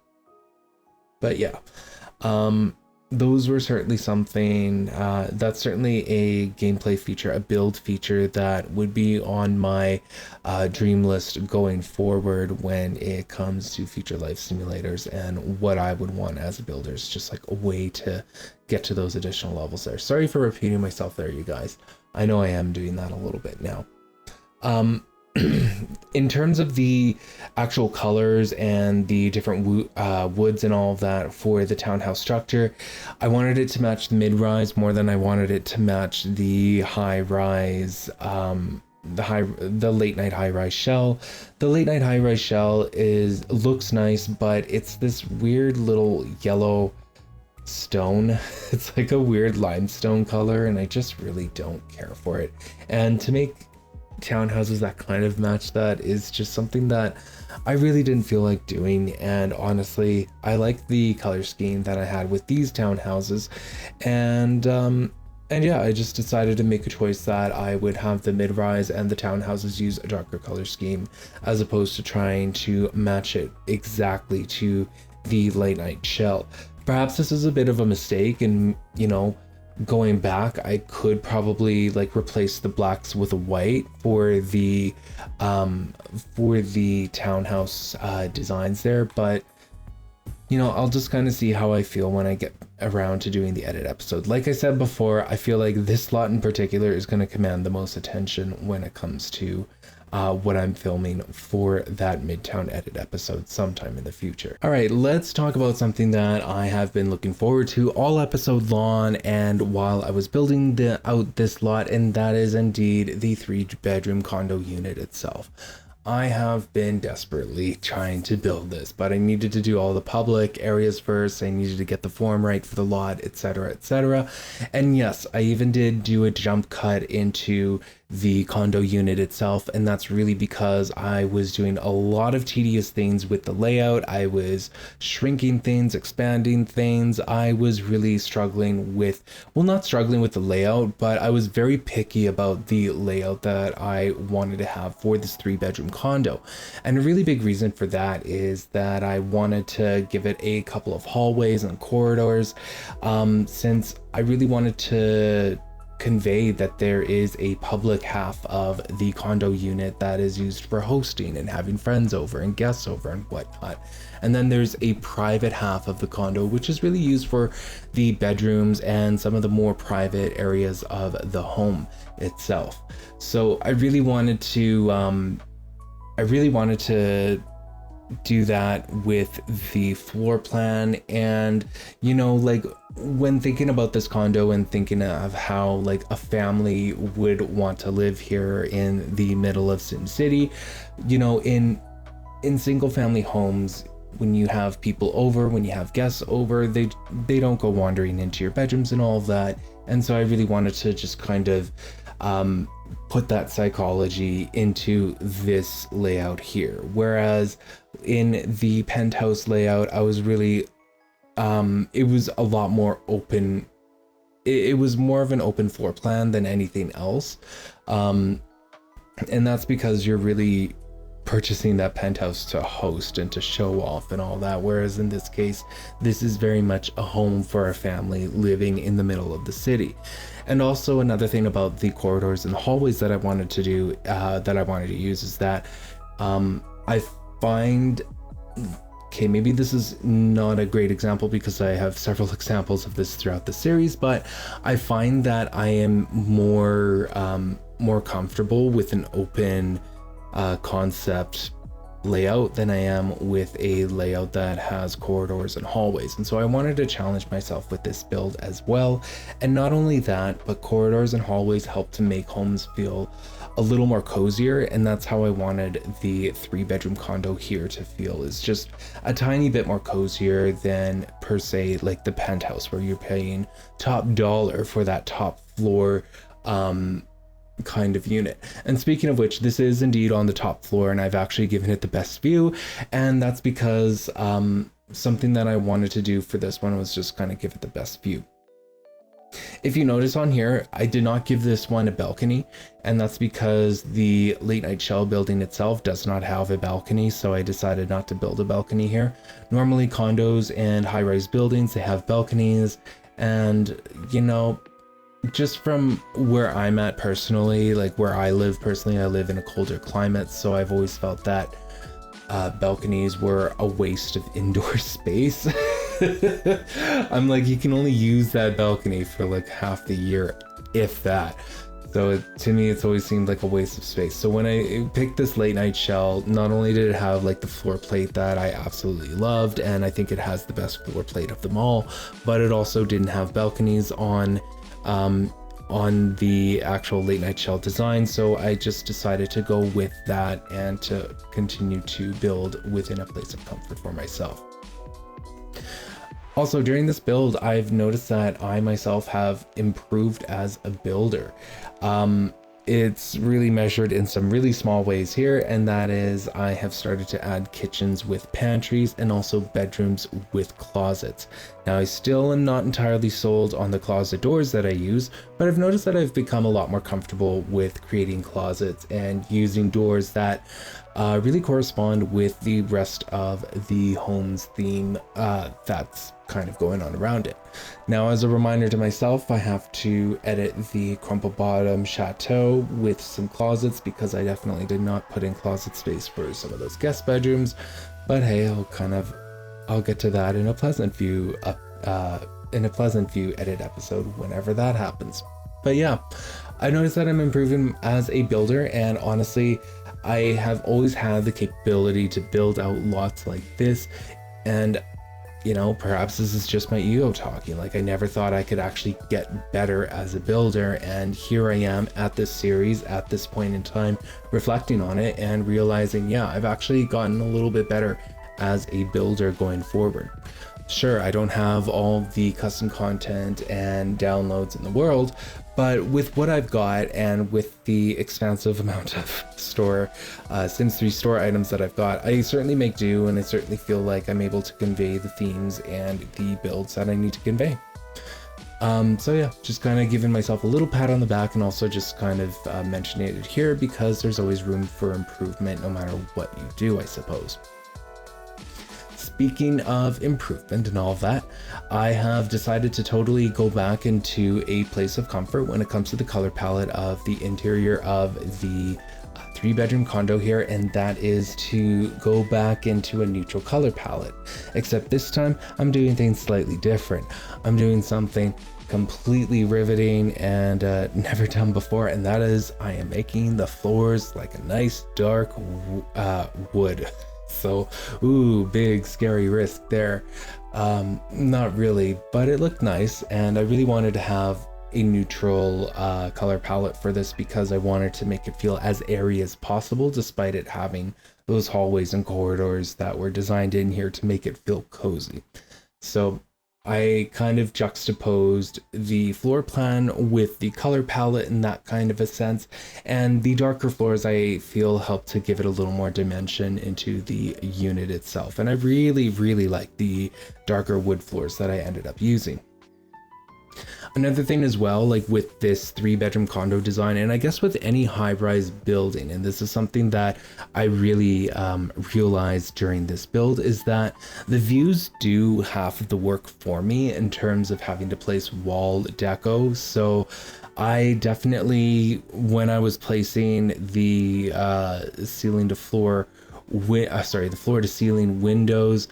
But yeah, those were certainly something that's certainly a gameplay feature, a build feature that would be on my dream list going forward when it comes to future life simulators, and what I would want as a builder is just like a way to get to those additional levels there. Sorry for repeating myself there, you guys. I know I am doing that a little bit now. In terms of the actual colors and the different woods and all of that for the townhouse structure, I wanted it to match the mid-rise more than I wanted it to match the high-rise, the late-night high-rise shell. The late-night high-rise shell looks nice, but it's this weird little yellow stone. It's like a weird limestone color, and I just really don't care for it. And to make townhouses that kind of match that is just something that I really didn't feel like doing. And honestly, I like the color scheme that I had with these townhouses, and yeah, I just decided to make a choice that I would have the mid-rise and the townhouses use a darker color scheme, as opposed to trying to match it exactly to the late night shell. Perhaps this is a bit of a mistake, and you know, going back, I could probably like replace the blacks with a white for the townhouse designs there, but you know, I'll just kind of see how I feel when I get around to doing the edit episode. Like I said before, I feel like this lot in particular is going to command the most attention when it comes to what I'm filming for that Midtown edit episode sometime in the future. All right, let's talk about something that I have been looking forward to all episode long and while I was building out this lot, and that is indeed the 3-bedroom condo unit itself. I have been desperately trying to build this, but I needed to do all the public areas first. I needed to get the form right for the lot, etc., etc. And yes, I even did do a jump cut into the condo unit itself, and that's really because I was doing a lot of tedious things with the layout. I was shrinking things, expanding things. I was really struggling with, well, not struggling with the layout, but I was very picky about the layout that I wanted to have for this 3-bedroom condo. And a really big reason for that is that I wanted to give it a couple of hallways and corridors, since I really wanted to convey that there is a public half of the condo unit that is used for hosting and having friends over and guests over and whatnot. And then there's a private half of the condo, which is really used for the bedrooms and some of the more private areas of the home itself. So I really wanted to do that with the floor plan. And you know, like when thinking about this condo and thinking of how like a family would want to live here in the middle of Sim City, you know, in single family homes, when you have people over, when you have guests over, they don't go wandering into your bedrooms and all of that. And so I really wanted to just kind of put that psychology into this layout here. Whereas in the penthouse layout, I was really, it was a lot more open. It was more of an open floor plan than anything else. And that's because you're really purchasing that penthouse to host and to show off and all that. Whereas in this case, this is very much a home for a family living in the middle of the city. And also another thing about the corridors and the hallways that I wanted to do, that I wanted to use is that I find, okay, maybe this is not a great example because I have several examples of this throughout the series, but I find that I am more comfortable with an open concept layout than I am with a layout that has corridors and hallways. And so I wanted to challenge myself with this build as well. And not only that, but corridors and hallways help to make homes feel a little more cozier, and that's how I wanted the 3-bedroom condo here to feel, is just a tiny bit more cozier than per se like the penthouse, where you're paying top dollar for that top floor kind of unit. And speaking of which, this is indeed on the top floor, and I've actually given it the best view, and that's because something that I wanted to do for this one was just kind of give it the best view. If you notice on here, I did not give this one a balcony, and that's because the late night shell building itself does not have a balcony, so I decided not to build a balcony here. Normally condos and high-rise buildings, they have balconies, and you know, just from where I'm at personally, like where I live personally, I live in a colder climate, so I've always felt that balconies were a waste of indoor space. I'm like, you can only use that balcony for like half the year, if that. So to me, it's always seemed like a waste of space. So when I picked this late night shell, not only did it have like the floor plate that I absolutely loved, and I think it has the best floor plate of them all, but it also didn't have balconies on the actual late night shell design. So I just decided to go with that and to continue to build within a place of comfort for myself. Also, during this build, I've noticed that I myself have improved as a builder. It's really measured in some really small ways here, and that is I have started to add kitchens with pantries and also bedrooms with closets. Now, I still am not entirely sold on the closet doors that I use, but I've noticed that I've become a lot more comfortable with creating closets and using doors that really correspond with the rest of the home's theme that's kind of going on around it. Now, as a reminder to myself, I have to edit the crumple bottom chateau with some closets because I definitely did not put in closet space for some of those guest bedrooms. But hey, I'll get to that in a pleasant view edit episode whenever that happens. But yeah, I noticed that I'm improving as a builder, and honestly, I have always had the capability to build out lots like this. And you know, perhaps this is just my ego talking. Like, I never thought I could actually get better as a builder, and here I am at this series at this point in time, reflecting on it and realizing, yeah, I've actually gotten a little bit better as a builder going forward. Sure, I don't have all the custom content and downloads in the world, but with what I've got and with the expansive amount of Sims 3 store items that I've got, I certainly make do, and I certainly feel like I'm able to convey the themes and the builds that I need to convey. So yeah, just kind of giving myself a little pat on the back, and also just kind of mentioning it here because there's always room for improvement no matter what you do, I suppose. Speaking of improvement and all of that, I have decided to totally go back into a place of comfort when it comes to the color palette of the interior of the 3-bedroom condo here, and that is to go back into a neutral color palette. Except this time, I'm doing things slightly different. I'm doing something completely riveting and never done before, and that is I am making the floors like a nice dark wood. So, ooh, big scary risk there. Not really, but it looked nice, and I really wanted to have a neutral color palette for this because I wanted to make it feel as airy as possible, despite it having those hallways and corridors that were designed in here to make it feel cozy. So I kind of juxtaposed the floor plan with the color palette in that kind of a sense, and the darker floors I feel help to give it a little more dimension into the unit itself. And I really, really like the darker wood floors that I ended up using. Another thing as well, like with this 3-bedroom condo design, and I guess with any high-rise building, and this is something that I really realized during this build, is that the views do half the work for me in terms of having to place wall deco. So I definitely, when I was placing the the floor to ceiling windows,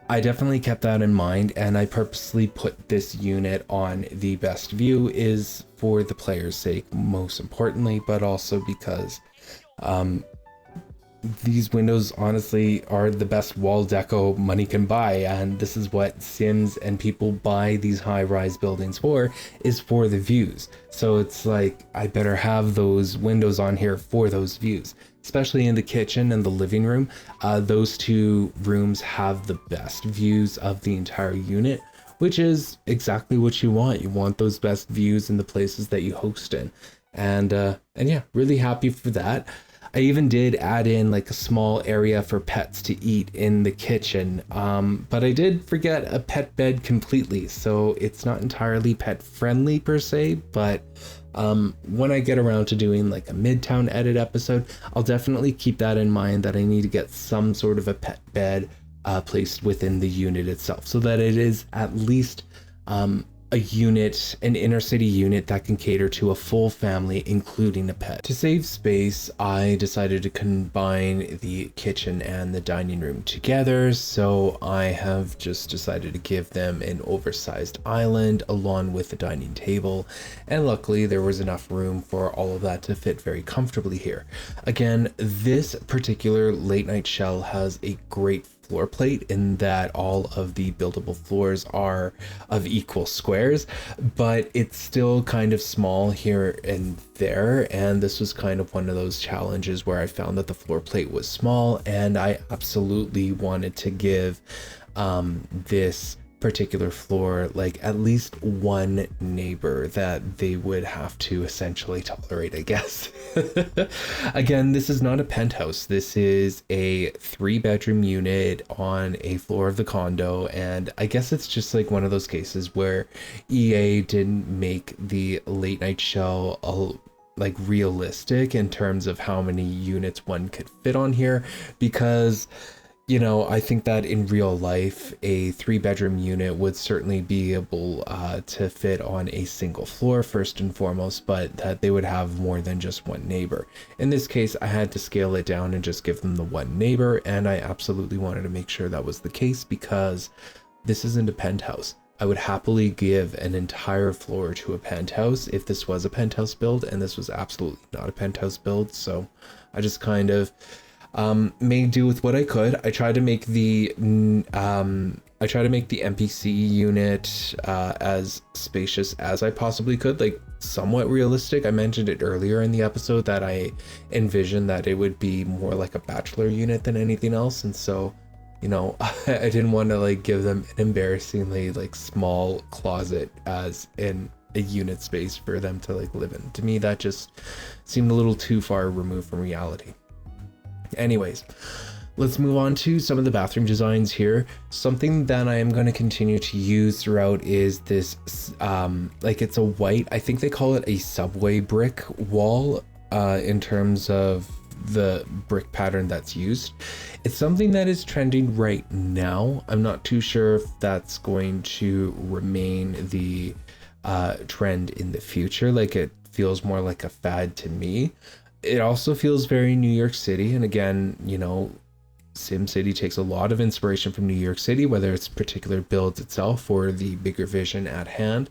I definitely kept that in mind, and I purposely put this unit on the best view is for the player's sake, most importantly, but also because these windows honestly are the best wall deco money can buy, and this is what Sims and people buy these high-rise buildings for, is for the views. So it's like, I better have those windows on here for those views. Especially in the kitchen and the living room, those two rooms have the best views of the entire unit, which is exactly what you want. You want those best views in the places that you host in, and yeah, really happy for that. I even did add in like a small area for pets to eat in the kitchen, but I did forget a pet bed completely, so it's not entirely pet friendly per se, but when I get around to doing like a Midtown edit episode, I'll definitely keep that in mind, that I need to get some sort of a pet bed placed within the unit itself, so that it is at least a unit, an inner city unit that can cater to a full family, including a pet. To save space, I decided to combine the kitchen and the dining room together, so I have just decided to give them an oversized island along with the dining table, and luckily there was enough room for all of that to fit very comfortably here. Again, this particular late night shell has a great floor plate in that all of the buildable floors are of equal squares, but it's still kind of small here and there, and this was kind of one of those challenges where I found that the floor plate was small, and I absolutely wanted to give this particular floor like at least one neighbor that they would have to essentially tolerate, I guess. Again, this is not a penthouse. This is a 3-bedroom unit on a floor of the condo, and I guess it's just like one of those cases where EA didn't make the late night show like realistic in terms of how many units one could fit on here, because I think that in real life, a 3-bedroom unit would certainly be able to fit on a single floor, first and foremost, but that they would have more than just one neighbor. In this case, I had to scale it down and just give them the one neighbor, and I absolutely wanted to make sure that was the case because this isn't a penthouse. I would happily give an entire floor to a penthouse if this was a penthouse build, and this was absolutely not a penthouse build, so I just kind of made do with what I could. I tried to make the NPC unit as spacious as I possibly could, like somewhat realistic. I mentioned it earlier in the episode that I envisioned that it would be more like a bachelor unit than anything else, and so I didn't want to like give them an embarrassingly like small closet as in a unit space for them to like live in. To me, that just seemed a little too far removed from reality. Anyways, let's move on to some of the bathroom designs here. Something that I am going to continue to use throughout is this, like it's a white, I think they call it a subway brick wall in terms of the brick pattern that's used. It's something that is trending right now. I'm not too sure if that's going to remain the trend in the future. Like it feels more like a fad to me. It also feels very New York City, and again, SimCity takes a lot of inspiration from New York City, whether it's particular builds itself or the bigger vision at hand.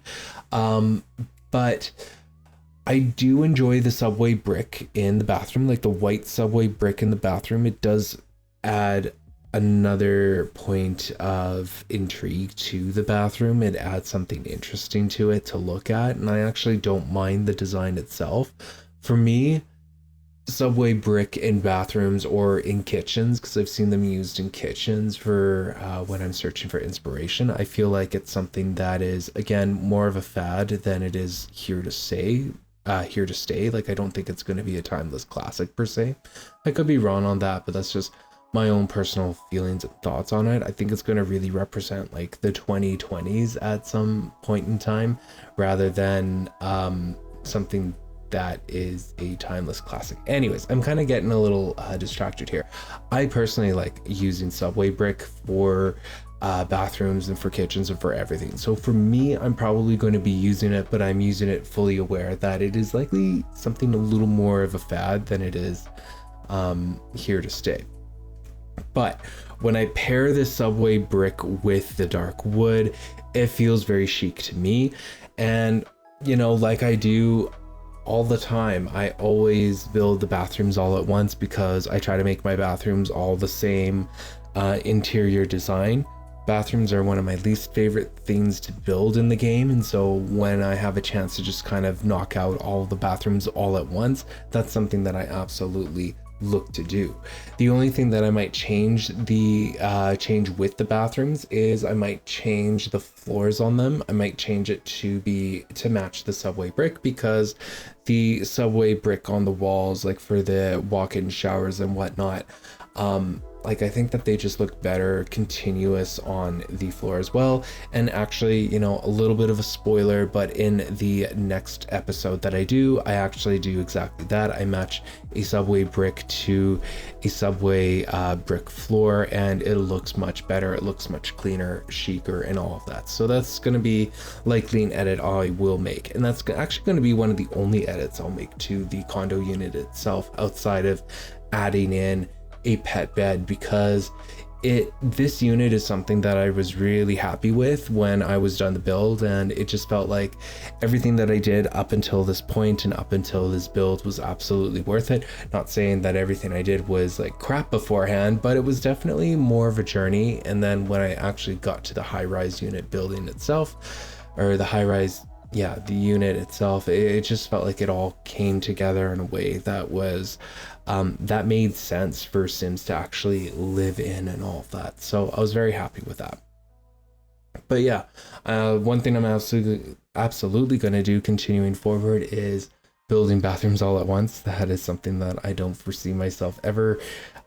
But I do enjoy the subway brick in the bathroom, like the white subway brick in the bathroom. It does add another point of intrigue to the bathroom. It adds something interesting to it to look at, and I actually don't mind the design itself. For me, subway brick in bathrooms or in kitchens, because I've seen them used in kitchens for when I'm searching for inspiration, I feel like it's something that is, again, more of a fad than it is here to stay. Like I don't think it's going to be a timeless classic per se. I could be wrong on that, but that's just my own personal feelings and thoughts on it. I think it's going to really represent like the 2020s at some point in time, rather than something that is a timeless classic. Anyways, I'm kind of getting a little distracted here. I personally like using subway brick for bathrooms and for kitchens and for everything. So for me, I'm probably going to be using it, but I'm using it fully aware that it is likely something a little more of a fad than it is here to stay. But when I pair this subway brick with the dark wood, it feels very chic to me. And like I do all the time, I always build the bathrooms all at once because I try to make my bathrooms all the same interior design. Bathrooms are one of my least favorite things to build in the game, and so when I have a chance to just kind of knock out all the bathrooms all at once, that's something that I absolutely look to do. The only thing that I might change with the bathrooms is I might change the floors on them. I might change it to match the subway brick, because the subway brick on the walls, like for the walk-in showers and whatnot, like I think that they just look better continuous on the floor as well. And actually, a little bit of a spoiler, but in the next episode that I actually do exactly that. I match a subway brick to a subway brick floor, and it looks much better. It looks much cleaner, chicer, and all of that. So that's going to be likely an edit I will make. And that's actually going to be one of the only edits I'll make to the condo unit itself, outside of adding in a pet bed, because this unit is something that I was really happy with when I was done the build, and it just felt like everything that I did up until this point and up until this build was absolutely worth it. Not saying that everything I did was like crap beforehand, but it was definitely more of a journey. And then when I actually got to the high-rise unit building itself, or the high-rise, the unit itself, it just felt like it all came together in a way that was that made sense for Sims to actually live in and all of that. So I was very happy with that. But yeah, one thing I'm absolutely going to do continuing forward is building bathrooms all at once. That is something that I don't foresee myself ever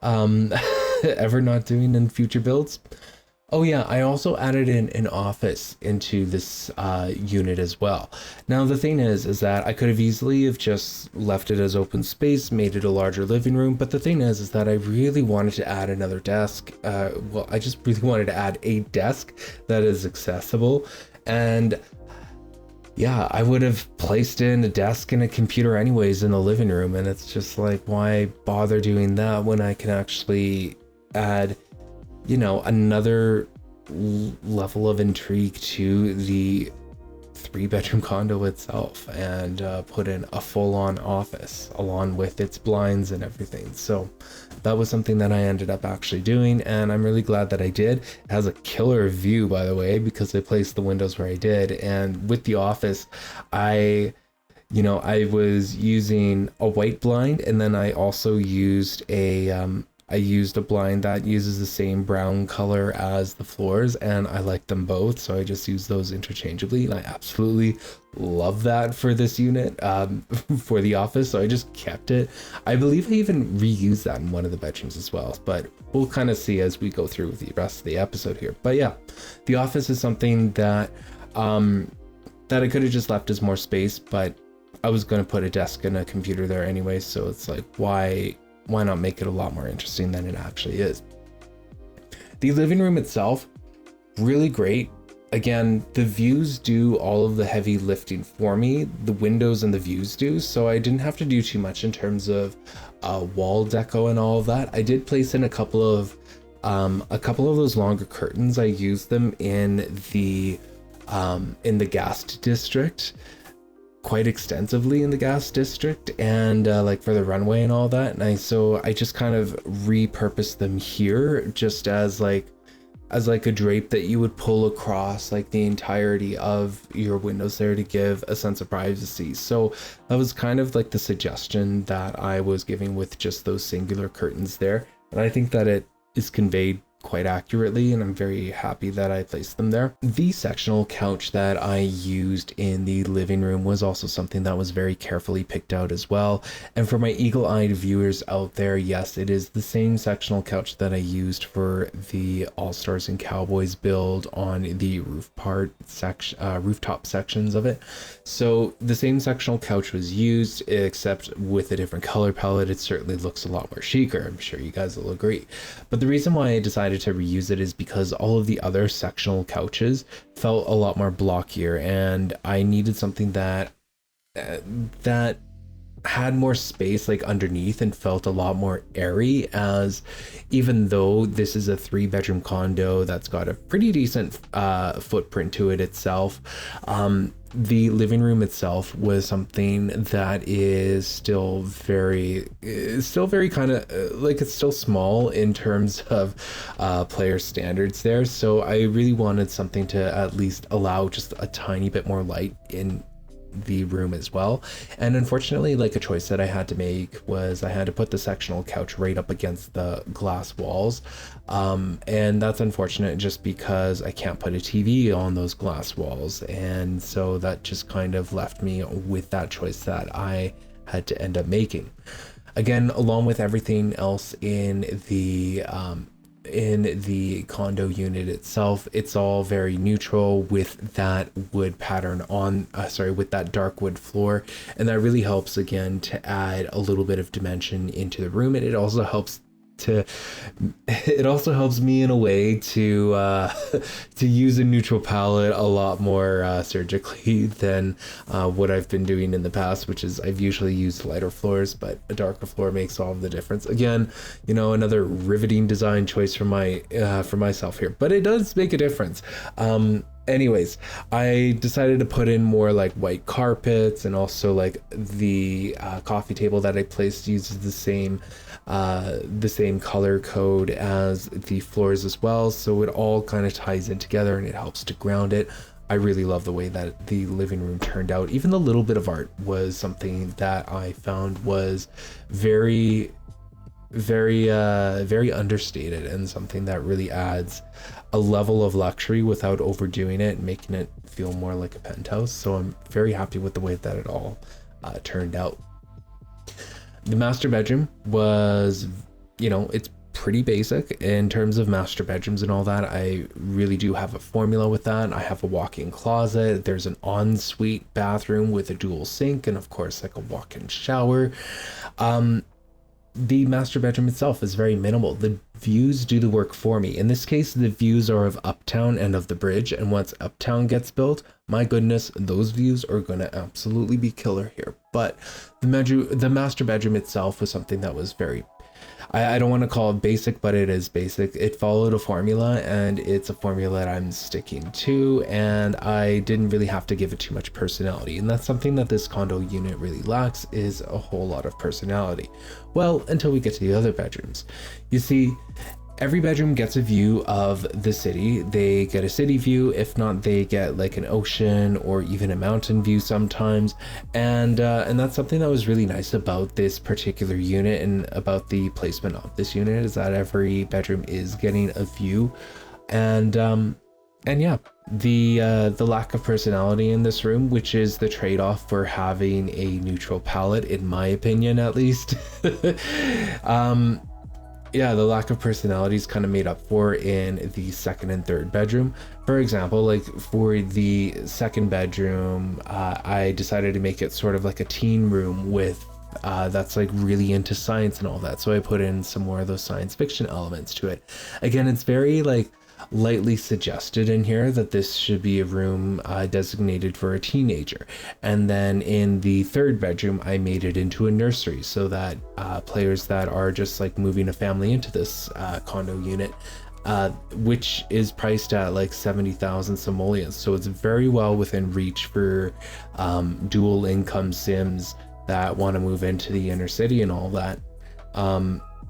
ever not doing in future builds. Oh yeah, I also added in an office into this unit as well. Now the thing is that I could have easily have just left it as open space, made it a larger living room. But the thing is that I really wanted to add another desk. Well, I just really wanted to add a desk that is accessible. And yeah, I would have placed in a desk and a computer anyways in the living room. And it's just like, why bother doing that when I can actually add, you know, another level of intrigue to the 3-bedroom condo itself, and put in a full-on office along with its blinds and everything. So that was something that I ended up actually doing, and I'm really glad that I did. It has a killer view, by the way, because I placed the windows where I did. And with the office, I was using a white blind, and then I also used I used a blind that uses the same brown color as the floors, and I like them both, so I just use those interchangeably, and I absolutely love that for this unit, for the office, so I just kept it. I believe I even reused that in one of the bedrooms as well, but we'll kind of see as we go through the rest of the episode here. But yeah, the office is something that that I could have just left as more space, but I was going to put a desk and a computer there anyway, so it's like, why not make it a lot more interesting than it actually is? The living room itself, really great. Again, the views do all of the heavy lifting for me. The windows and the views do, so I didn't have to do too much in terms of wall deco and all of that. I did place in a couple of those longer curtains. I used them in the guest district, quite extensively in the gas district, and like for the runway and all that. And so I just kind of repurposed them here, just as like a drape that you would pull across like the entirety of your windows there to give a sense of privacy. So that was kind of like the suggestion that I was giving with just those singular curtains there, and I think that it is conveyed quite accurately, and I'm very happy that I placed them there. The sectional couch that I used in the living room was also something that was very carefully picked out as well. And for my eagle-eyed viewers out there, yes, it is the same sectional couch that I used for the All-Stars and Cowboys build on the rooftop sections of it. So the same sectional couch was used, except with a different color palette. It certainly looks a lot more chicer. I'm sure you guys will agree. But the reason why I decided to reuse it is because all of the other sectional couches felt a lot more blockier, and I needed something that had more space like underneath and felt a lot more airy, as even though this is a 3-bedroom condo that's got a pretty decent footprint to it itself, the living room itself was something that is still very kind of like, it's still small in terms of player standards there. So I really wanted something to at least allow just a tiny bit more light in the room as well. And unfortunately, like, a choice that I had to make was I had to put the sectional couch right up against the glass walls, and that's unfortunate just because I can't put a TV on those glass walls, and so that just kind of left me with that choice that I had to end up making. Again, along with everything else in the condo unit itself, it's all very neutral with that wood pattern on with that dark wood floor, and that really helps again to add a little bit of dimension into the room. And it also helps me in a way to use a neutral palette a lot more surgically than what I've been doing in the past, which is I've usually used lighter floors, but a darker floor makes all of the difference. Again, you know, another riveting design choice for myself here, but it does make a difference. Anyways, I decided to put in more like white carpets, and also like the coffee table that I placed uses the same color code as the floors as well. So it all kind of ties in together and it helps to ground it. I really love the way that the living room turned out. Even the little bit of art was something that I found was very very understated, and something that really adds a level of luxury without overdoing it and making it feel more like a penthouse. So I'm very happy with the way that it all turned out. The master bedroom was, it's pretty basic in terms of master bedrooms and all that. I really do have a formula with that. I have a walk-in closet. There's an ensuite bathroom with a dual sink, and of course like a walk-in shower. The master bedroom itself is very minimal. The views do the work for me. In this case, the views are of Uptown and of the bridge, and once Uptown gets built, my goodness, those views are going to absolutely be killer here. But the master bedroom itself was something that was very, I don't want to call it basic, but it is basic. It followed a formula, and it's a formula that I'm sticking to, and I didn't really have to give it too much personality. And that's something that this condo unit really lacks, is a whole lot of personality. Well, until we get to the other bedrooms. You see, every bedroom gets a view of the city. They get a city view. If not, they get like an ocean or even a mountain view sometimes. And that's something that was really nice about this particular unit and about the placement of this unit, is that every bedroom is getting a view. And yeah, the lack of personality in this room, which is the trade-off for having a neutral palette, in my opinion, at least. Yeah, the lack of personality is kind of made up for in the second and third bedroom. For example, like for the second bedroom, I decided to make it sort of like a teen room with that's like really into science and all that. So I put in some more of those science fiction elements to it. Again, it's very like lightly suggested in here that this should be a room designated for a teenager. And then in the third bedroom, I made it into a nursery so that players that are just like moving a family into this condo unit, which is priced at like 70,000 simoleons. So it's very well within reach for dual income sims that want to move into the inner city and all that.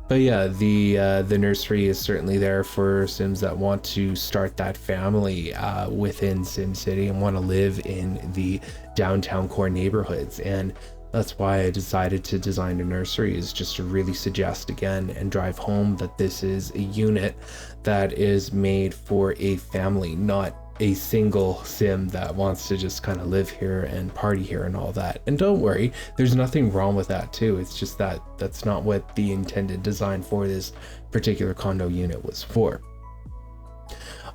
But yeah, the nursery is certainly there for sims that want to start that family within SimCity and want to live in the downtown core neighborhoods. And that's why I decided to design a nursery, is just to really suggest again and drive home that this is a unit that is made for a family, not a single sim that wants to just kind of live here and party here and all that. And don't worry, there's nothing wrong with that too. It's just that that's not what the intended design for this particular condo unit was for.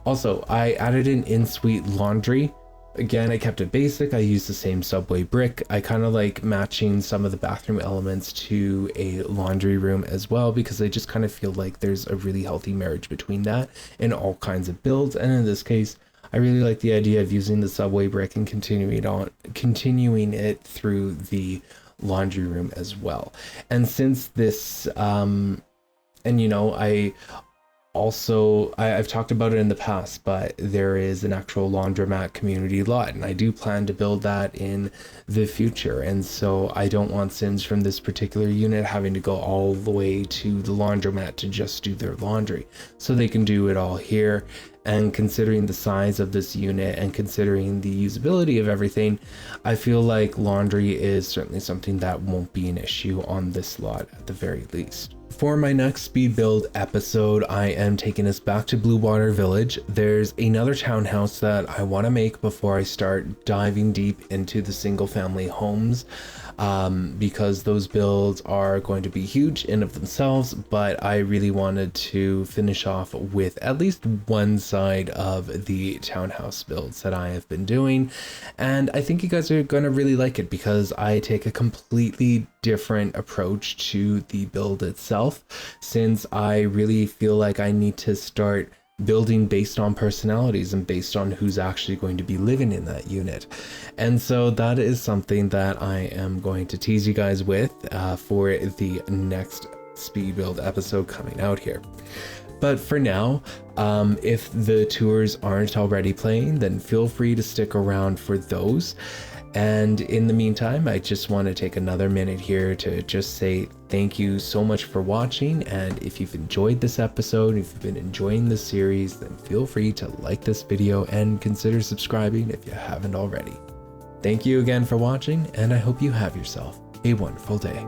Also, I added an in-suite laundry. Again, I kept it basic. I used the same subway brick. I kind of like matching some of the bathroom elements to a laundry room as well, because I just kind of feel like there's a really healthy marriage between that in all kinds of builds. And in this case, I really like the idea of using the subway brick and continuing it through the laundry room as well. And since this, and you know, I've talked about it in the past, but there is an actual laundromat community lot, and I do plan to build that in the future. And so I don't want sims from this particular unit having to go all the way to the laundromat to just do their laundry. So they can do it all here. And considering the size of this unit and considering the usability of everything, I feel like laundry is certainly something that won't be an issue on this lot at the very least. For my next speed build episode, I am taking us back to Blue Water Village. There's another townhouse that I want to make before I start diving deep into the single family homes, because those builds are going to be huge in of themselves, but I really wanted to finish off with at least one side of the townhouse builds that I have been doing. And I think you guys are going to really like it, because I take a completely different approach to the build itself, since I really feel like I need to start building based on personalities and based on who's actually going to be living in that unit. And so that is something that I am going to tease you guys with for the next speed build episode coming out here. But for now, if the tours aren't already playing, then feel free to stick around for those. And in the meantime, I just want to take another minute here to just say thank you so much for watching. And if you've enjoyed this episode, if you've been enjoying this series, then feel free to like this video and consider subscribing if you haven't already. Thank you again for watching, and I hope you have yourself a wonderful day.